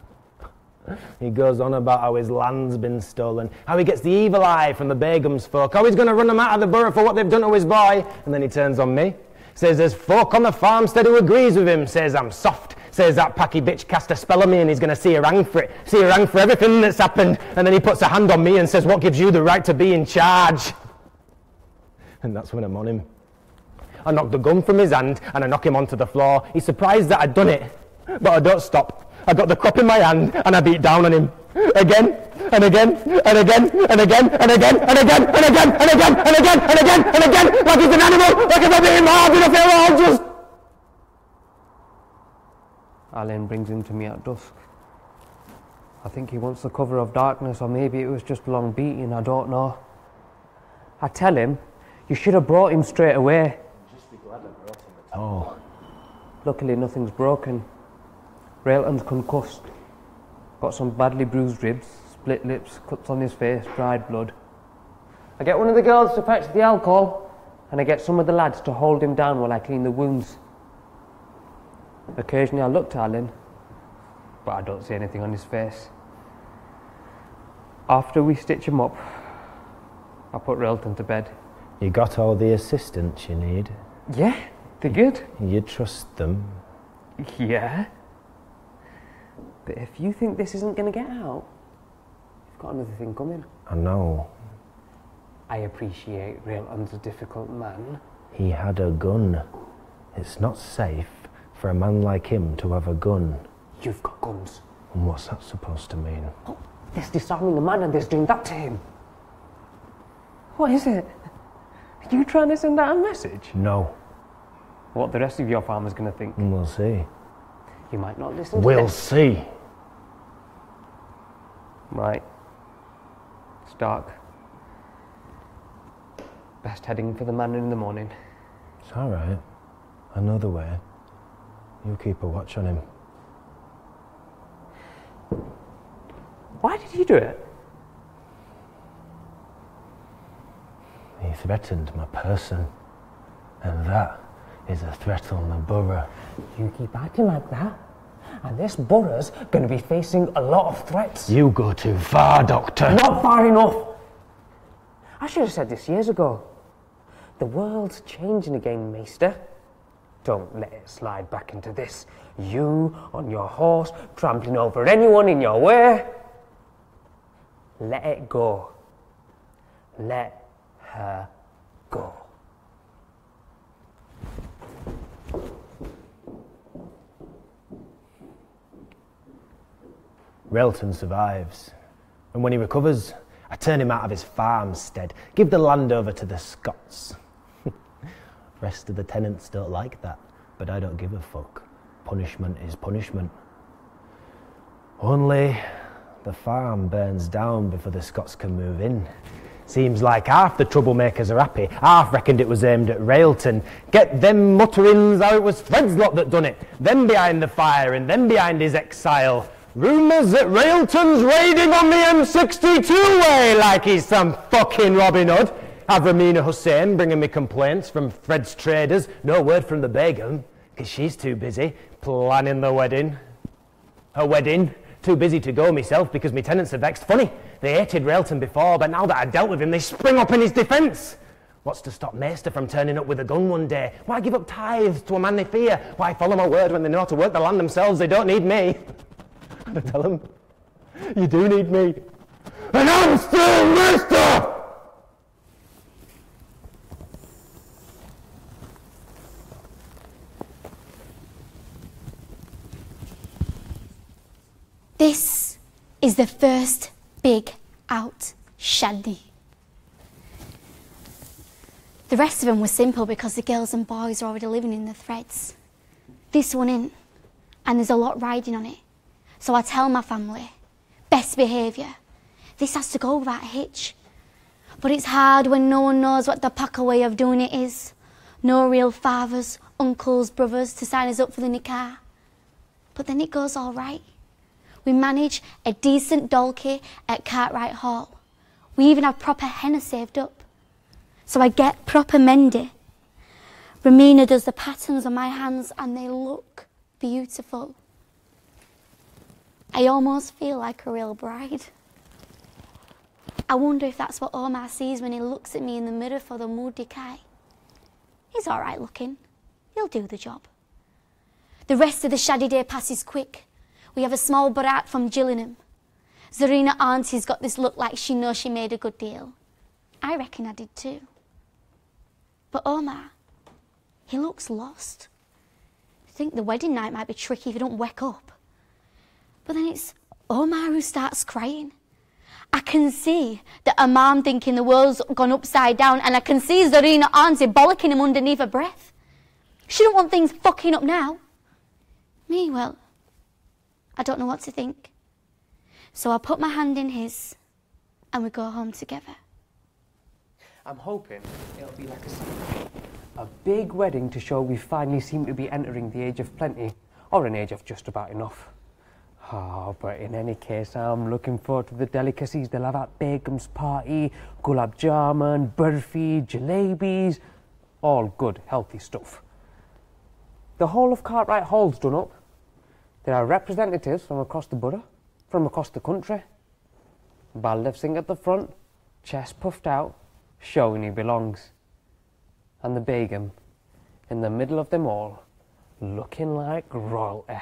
He goes on about how his land's been stolen, how he gets the evil eye from the Begum's folk, how he's going to run them out of the borough for what they've done to his boy. And then he turns on me. Says there's folk on the farmstead who agrees with him. Says I'm soft. Says that packy bitch cast a spell on me and he's going to see a rang for it. See a rang for everything that's happened. And then he puts a hand on me and says, what gives you the right to be in charge? And that's when I'm on him. I knock the gun from his hand and I knock him onto the floor. He's surprised that I'd done it, but I don't stop. I got the crop in my hand and I beat down on him. Again, and again, and again, and again, and again, and again, and again, and again, and again, and again, and again, like he's an animal, like if I'm being hard enough, I'll just... Alan brings him to me at dusk. I think he wants the cover of darkness, or maybe it was just a long beating, I don't know. I tell him, you should have brought him straight away. Just be glad I brought him at all. Luckily nothing's broken. Railton's concussed. Got some badly bruised ribs, split lips, cuts on his face, dried blood. I get one of the girls to fetch the alcohol, and I get some of the lads to hold him down while I clean the wounds. Occasionally I look to Alan, but I don't see anything on his face. After we stitch him up, I put Railton to bed. You got all the assistance you need? Yeah, they're good. You trust them? Yeah. But if you think this isn't going to get out, you've got another thing coming. I know. I appreciate Railton's a difficult man. He had a gun. It's not safe for a man like him to have a gun. You've got guns. And what's that supposed to mean? Oh, there's disarming a man and there's doing that to him. What is it? Are you trying to send out a message? No. What the rest of your farmers going to think? We'll see. You might not listen to We'll them. see. Right. It's dark. Best heading for the man in the morning. It's all right. I know the way. You keep a watch on him. Why did you do it? He threatened my person. And that is a threat on the borough. You keep acting like that, and this borough's going to be facing a lot of threats. You go too far, Doctor. Not far enough. I should have said this years ago. The world's changing again, Maester. Don't let it slide back into this. You on your horse, trampling over anyone in your way. Let it go. Let her go. Railton survives, and when he recovers, I turn him out of his farmstead, give the land over to the Scots. Rest of the tenants don't like that, but I don't give a fuck. Punishment is punishment. Only the farm burns down before the Scots can move in. Seems like half the troublemakers are happy, half reckoned it was aimed at Railton. Get them mutterings how it was Fred's lot that done it, them behind the fire and them behind his exile. Rumours that Railton's raiding on the M62 way like he's some fucking Robin Hood. Have Ramina Hussain bringing me complaints from Fred's traders. No word from the Begum, because she's too busy planning the wedding. Her wedding. Too busy to go myself because my tenants are vexed. Funny, they hated Railton before, but now that I dealt with him, they spring up in his defence. What's to stop Maester from turning up with a gun one day? Why give up tithes to a man they fear? Why follow my word when they know how to work the land themselves? They don't need me. I tell them, you do need me. And I'm still Maester! This is the first big out shandy. The rest of them were simple because the girls and boys are already living in the threads. This one ain't, and there's a lot riding on it. So I tell my family, best behaviour. This has to go without a hitch. But it's hard when no one knows what the Packer way of doing it is. No real fathers uncles, brothers to sign us up for the nikah. But then it goes all right. We manage a decent dolki at Cartwright Hall. We even have proper henna saved up. So I get proper Mendy. Ramina does the patterns on my hands and they look beautiful. I almost feel like a real bride. I wonder if that's what Omar sees when he looks at me in the mirror for the Moody Kai. He's all right looking. He'll do the job. The rest of the shadi day passes quick. We have a small barat from Gillingham. Zarina Auntie's got this look like she knows she made a good deal. I reckon I did too. But Omar, he looks lost. I think the wedding night might be tricky if he don't wake up. But then it's Omar who starts crying. I can see that Imam thinking the world's gone upside down, and I can see Zarina Auntie bollocking him underneath her breath. She don't want things fucking up now. Me, well, I don't know what to think. So I put my hand in his and we go home together. I'm hoping it'll be like a big wedding to show we finally seem to be entering the age of plenty, or an age of just about enough. Oh, but in any case, I'm looking forward to the delicacies they'll have at Begum's party. Gulab jamun, burfi, jalebis, all good, healthy stuff. The whole of Cartwright Hall's done up. There are representatives from across the borough, from across the country. Baldev Singh at the front, chest puffed out, showing he belongs. And the Begum, in the middle of them all, looking like royalty.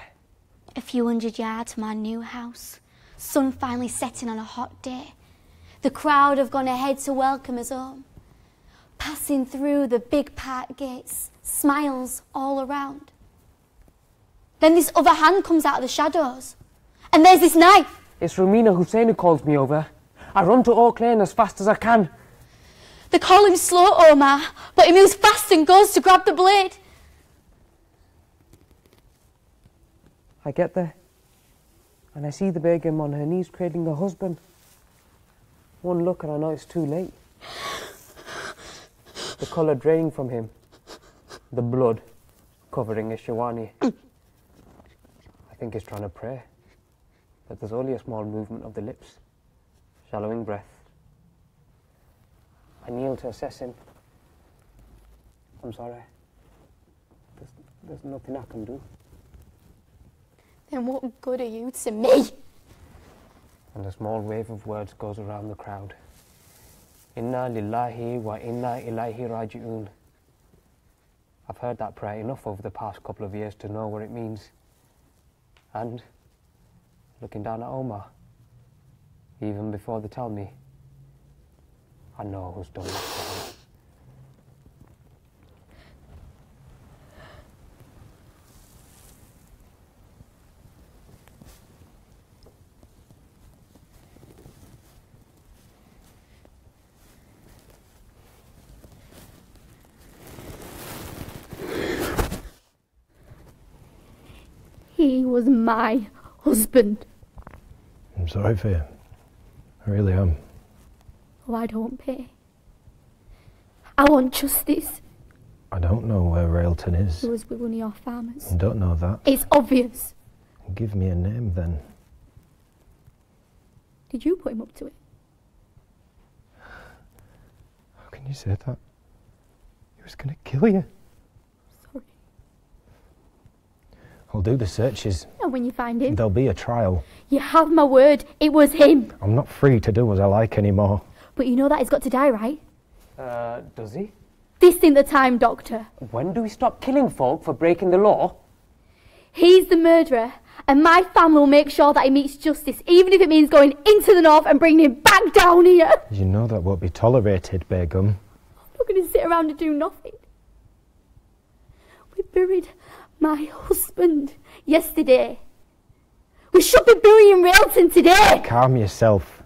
A few hundred yards from our new house, sun finally setting on a hot day. The crowd have gone ahead to welcome us home. Passing through the big park gates, smiles all around. Then this other hand comes out of the shadows, and there's this knife. It's Rumina Hussein who calls me over. I run to Oak Lane as fast as I can. They call him slow, Omar, but he moves fast and goes to grab the blade. I get there, and I see the Begum on her knees cradling her husband. One look and I know it's too late. The colour draining from him, the blood covering his shawani. I think he's trying to pray, but there's only a small movement of the lips, shallowing breath. I kneel to assess him. I'm sorry. There's nothing I can do. Then what good are you to me? And a small wave of words goes around the crowd. Inna lillahi wa inna ilaihi raji'un. I've heard that prayer enough over the past couple of years to know what it means. And, looking down at Omar, even before they tell me, I know who's done that. He was my husband. I'm sorry for you. I really am. Oh, I don't pay. I want justice. I don't know where Railton is. He was with one of your farmers. I don't know that. It's obvious. Give me a name then. Did you put him up to it? How can you say that? He was going to kill you. Sorry. I'll do the searches. And when you find him? There'll be a trial. You have my word, it was him. I'm not free to do as I like anymore. But you know that he's got to die, right? Does he? This ain't the time, Doctor. When do we stop killing folk for breaking the law? He's the murderer, and my family will make sure that he meets justice, even if it means going into the north and bringing him back down here. You know that won't be tolerated, Begum. I'm not going to sit around and do nothing. We buried my husband yesterday. We should be burying Railton today. Calm yourself.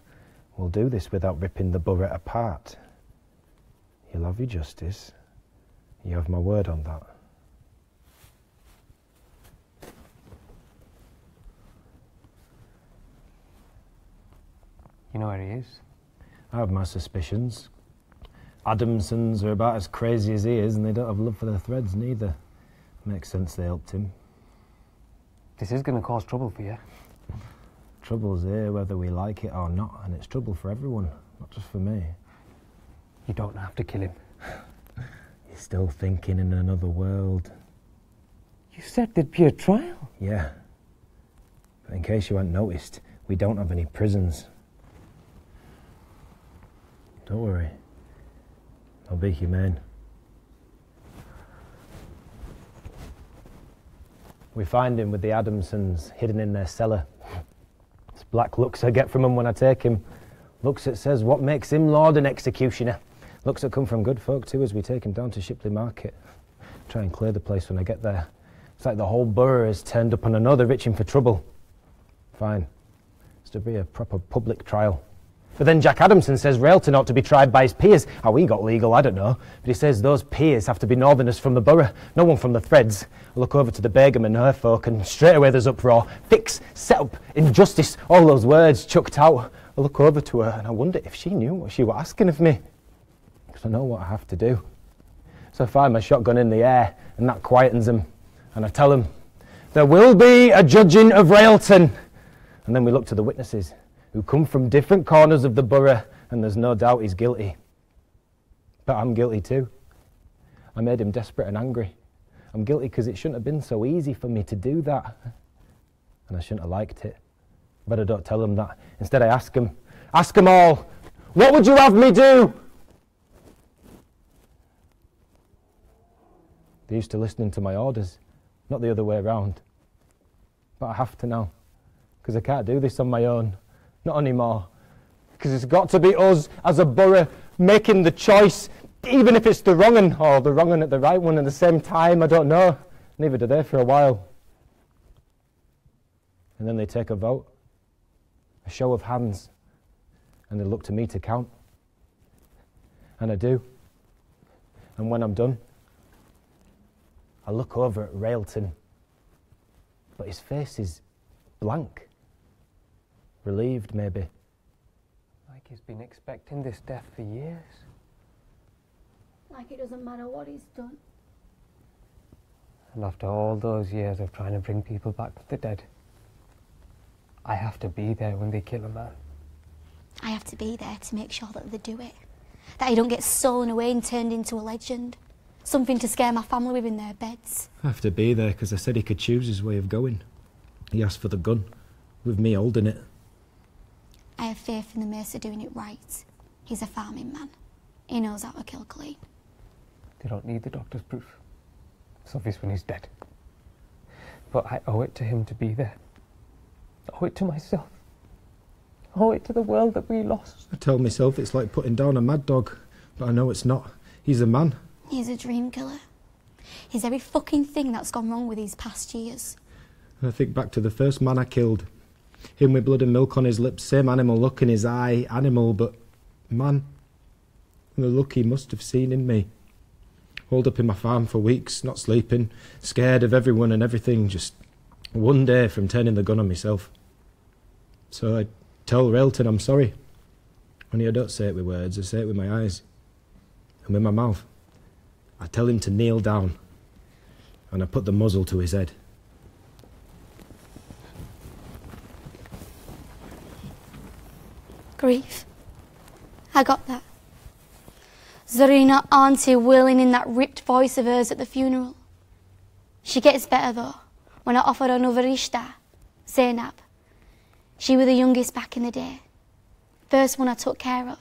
We'll do this without ripping the borough apart. You'll have your justice. You have my word on that. You know where he is? I have my suspicions. Adamsons are about as crazy as he is, and they don't have love for their threads neither. Makes sense they helped him. This is going to cause trouble for you. Trouble's here whether we like it or not, and it's trouble for everyone, not just for me. You don't have to kill him. You're still thinking in another world. You said there'd be a trial. Yeah. But in case you hadn't noticed, we don't have any prisons. Don't worry. I'll be humane. We find him with the Adamsons hidden in their cellar. It's black looks I get from him when I take him. Looks that says what makes him lord and executioner. Looks that come from good folk too as we take him down to Shipley Market. Try and clear the place when I get there. It's like the whole borough has turned up on another itching for trouble. Fine. It's to be a proper public trial. But then Jack Adamson says Railton ought to be tried by his peers. How he got legal, I don't know. But he says those peers have to be northerners from the borough, no one from the Threads. I look over to the Begum and her folk, and straight away there's uproar. Fix, set up, injustice, all those words chucked out. I look over to her and I wonder if she knew what she was asking of me. Because I know what I have to do. So I find my shotgun in the air, and that quietens them. And I tell them, there will be a judging of Railton. And then we look to the witnesses, who come from different corners of the borough, and there's no doubt he's guilty. But I'm guilty too. I made him desperate and angry. I'm guilty because it shouldn't have been so easy for me to do that. And I shouldn't have liked it. But I don't tell them that. Instead I ask them all, what would you have me do? They're used to listening to my orders, not the other way around. But I have to now, because I can't do this on my own. Not anymore. Because it's got to be us as a borough making the choice, even if it's the wrong one or the wrong one at the right one at the same time. I don't know. Neither do they for a while. And then they take a vote, a show of hands, and they look to me to count. And I do. And when I'm done, I look over at Railton, but his face is blank. Relieved, maybe. Like he's been expecting this death for years. Like it doesn't matter what he's done. And after all those years of trying to bring people back from the dead, I have to be there when they kill a man. I have to be there to make sure that they do it. That he don't get stolen away and turned into a legend. Something to scare my family with in their beds. I have to be there because I said he could choose his way of going. He asked for the gun, with me holding it. I have faith in the Mercer doing it right. He's a farming man. He knows how to kill clean. They don't need the doctor's proof. It's obvious when he's dead. But I owe it to him to be there. I owe it to myself. I owe it to the world that we lost. I tell myself it's like putting down a mad dog, but I know it's not. He's a man. He's a dream killer. He's every fucking thing that's gone wrong with these past years. And I think back to the first man I killed. Him with blood and milk on his lips, same animal look in his eye, animal, but man. And the look he must have seen in me. Holed up in my farm for weeks, not sleeping, scared of everyone and everything, just one day from turning the gun on myself. So I tell Railton I'm sorry. Only I don't say it with words, I say it with my eyes. And with my mouth. I tell him to kneel down. And I put the muzzle to his head. Grief. I got that. Zarina auntie wailing in that ripped voice of hers at the funeral. She gets better though, when I offered her another Ishta, Zainab. She was the youngest back in the day. First one I took care of.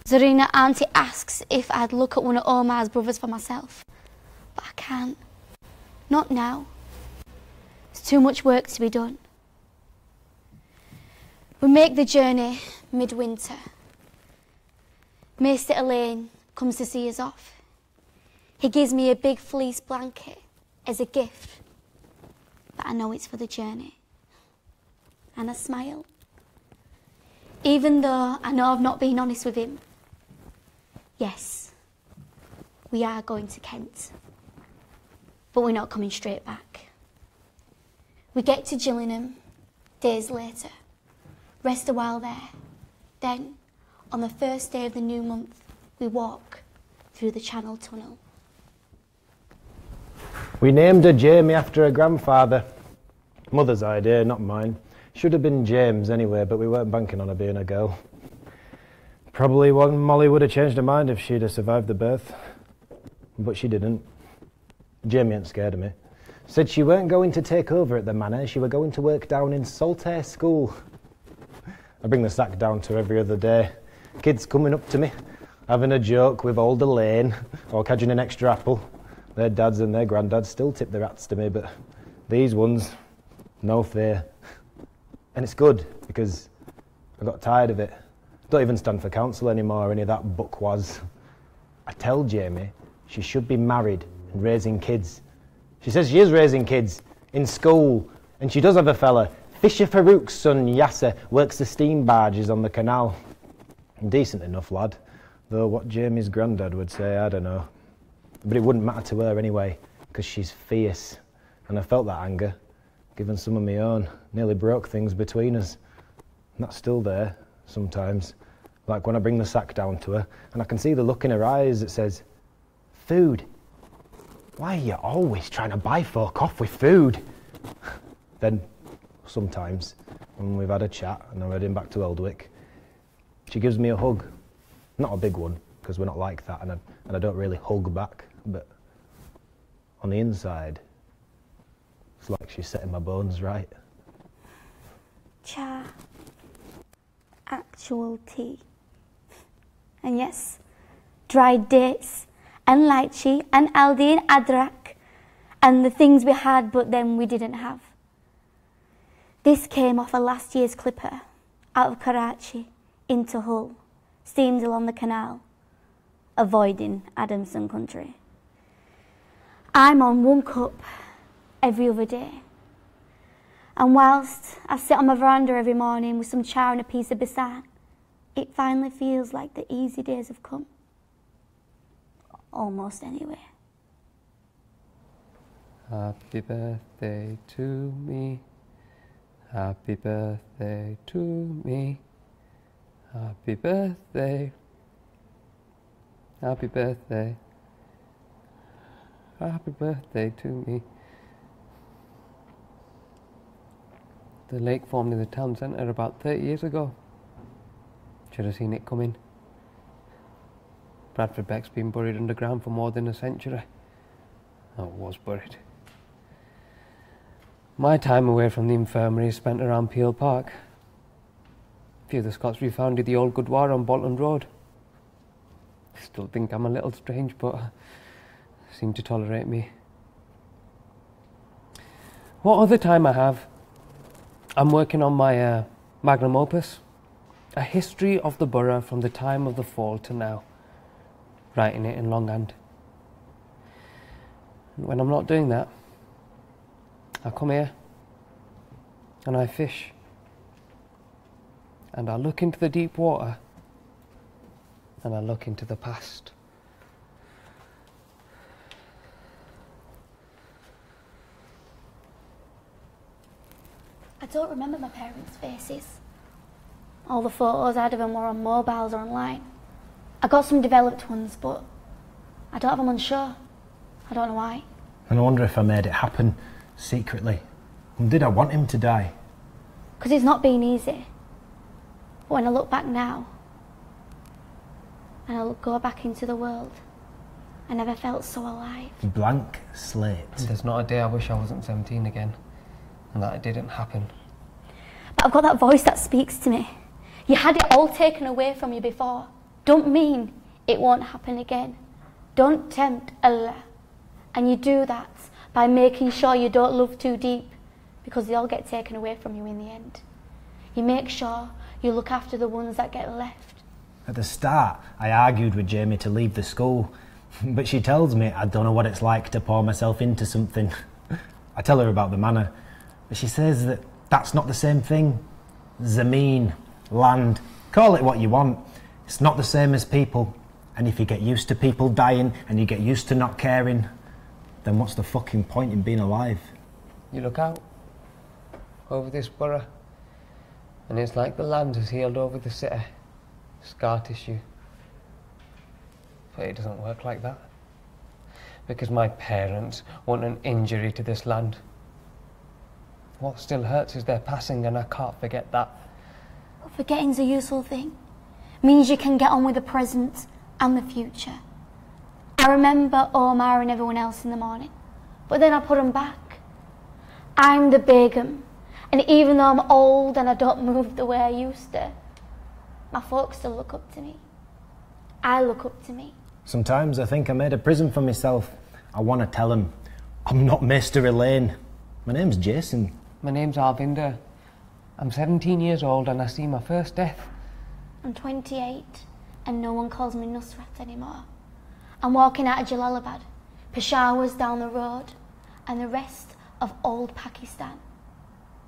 Zarina auntie asks if I'd look at one of Omar's brothers for myself. But I can't. Not now. There's too much work to be done. We make the journey midwinter. Maister Elaine comes to see us off. He gives me a big fleece blanket as a gift, but I know it's for the journey. And I smile. Even though I know I've not been honest with him. Yes, we are going to Kent, but we're not coming straight back. We get to Gillingham days later. Rest a while there. Then, on the first day of the new month, we walk through the Channel Tunnel. We named her Jamie after her grandfather. Mother's idea, not mine. Should have been James anyway, but we weren't banking on her being a girl. Probably one Molly would have changed her mind if she'd have survived the birth. But she didn't. Jamie ain't scared of me. Said she weren't going to take over at the manor, she were going to work down in Saltaire School. I bring the sack down to her every other day. Kids coming up to me, having a joke with old Elaine, or cadging an extra apple. Their dads and their granddads still tip their hats to me, but these ones, no fear. And it's good, because I got tired of it. Don't even stand for council anymore, any of that bookwas. I tell Jamie she should be married and raising kids. She says she is raising kids in school, and she does have a fella. Fisher Farouk's son, Yasser, works the steam barges on the canal. Decent enough lad, though what Jamie's granddad would say, I don't know. But it wouldn't matter to her anyway, because she's fierce. And I felt that anger, given some of my own. Nearly broke things between us. And that's still there, sometimes. Like when I bring the sack down to her, and I can see the look in her eyes that says, food. Why are you always trying to buy folk off with food? Then, sometimes, when we've had a chat and I'm heading back to Eldwick, she gives me a hug. Not a big one, because we're not like that, and I don't really hug back, but on the inside, it's like she's setting my bones right. Cha. Actual tea. And yes, dried dates, and lychee, and aldi, and adrak, and the things we had but then we didn't have. This came off a last year's clipper, out of Karachi, into Hull, steamed along the canal, avoiding Adamson country. I'm on 1 cup every other day. And whilst I sit on my veranda every morning with some char and a piece of bisan, it finally feels like the easy days have come. Almost anyway. Happy birthday to me. Happy birthday to me. Happy birthday. Happy birthday. Happy birthday to me. The lake formed in the town centre about 30 years ago. Should have seen it coming. Bradford Beck's been buried underground for more than a century. Oh, it was buried. My time away from the infirmary is spent around Peel Park. A few of the Scots refounded the old Gurdwara on Bolton Road. Still think I'm a little strange, but seem to tolerate me. What other time I have, I'm working on my magnum opus, a history of the borough from the time of the fall to now, writing it in longhand. When I'm not doing that, I come here and I fish, and I look into the deep water and I look into the past. I don't remember my parents' faces. All the photos I had of them were on mobiles or online. I got some developed ones, but I don't have them on show. I don't know why. And I wonder if I made it happen secretly. And did I want him to die? Because it's not been easy. But when I look back now, and I go back into the world, I never felt so alive. Blank slate. And there's not a day I wish I wasn't 17 again, and that it didn't happen. But I've got that voice that speaks to me. You had it all taken away from you before. Don't mean it won't happen again. Don't tempt Allah. And you do that by making sure you don't love too deep, because they all get taken away from you in the end. You make sure you look after the ones that get left. At the start, I argued with Jamie to leave the school, but she tells me I don't know what it's like to pour myself into something. I tell her about the manor, but she says that that's not the same thing. Zameen, land, call it what you want. It's not the same as people. And if you get used to people dying and you get used to not caring, then what's the fucking point in being alive? You look out over this borough, and it's like the land has healed over the city. Scar tissue. But it doesn't work like that. because my parents want an injury to this land. What still hurts is their passing, and I can't forget that. But forgetting's a useful thing. Means you can get on with the present and the future. I remember Omar and everyone else in the morning, but then I put them back. I'm the Begum, and even though I'm old and I don't move the way I used to, my folks still look up to me. I look up to me. Sometimes I think I made a prison for myself. I want to tell them, I'm not Mr. Elaine. My name's Jason. My name's Arvinder. I'm 17 years old and I see my first death. I'm 28 and no one calls me Nusrat anymore. I'm walking out of Jalalabad, Peshawar's down the road, and the rest of old Pakistan.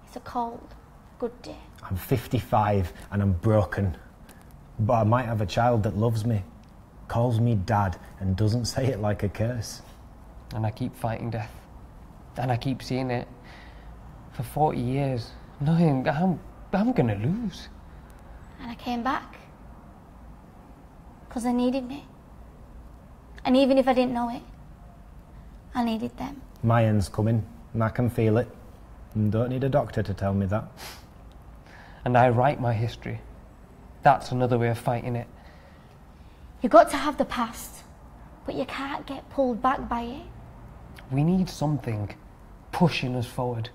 It's a cold, good day. I'm 55 and I'm broken. But I might have a child that loves me, calls me Dad, and doesn't say it like a curse. And I keep fighting death. And I keep seeing it for 40 years, knowing I'm gonna lose. And I came back. Because they needed me. And even if I didn't know it, I needed them. My end's coming, and I can feel it. And don't need a doctor to tell me that. And I write my history. That's another way of fighting it. You got to have the past, but you can't get pulled back by it. We need something pushing us forward.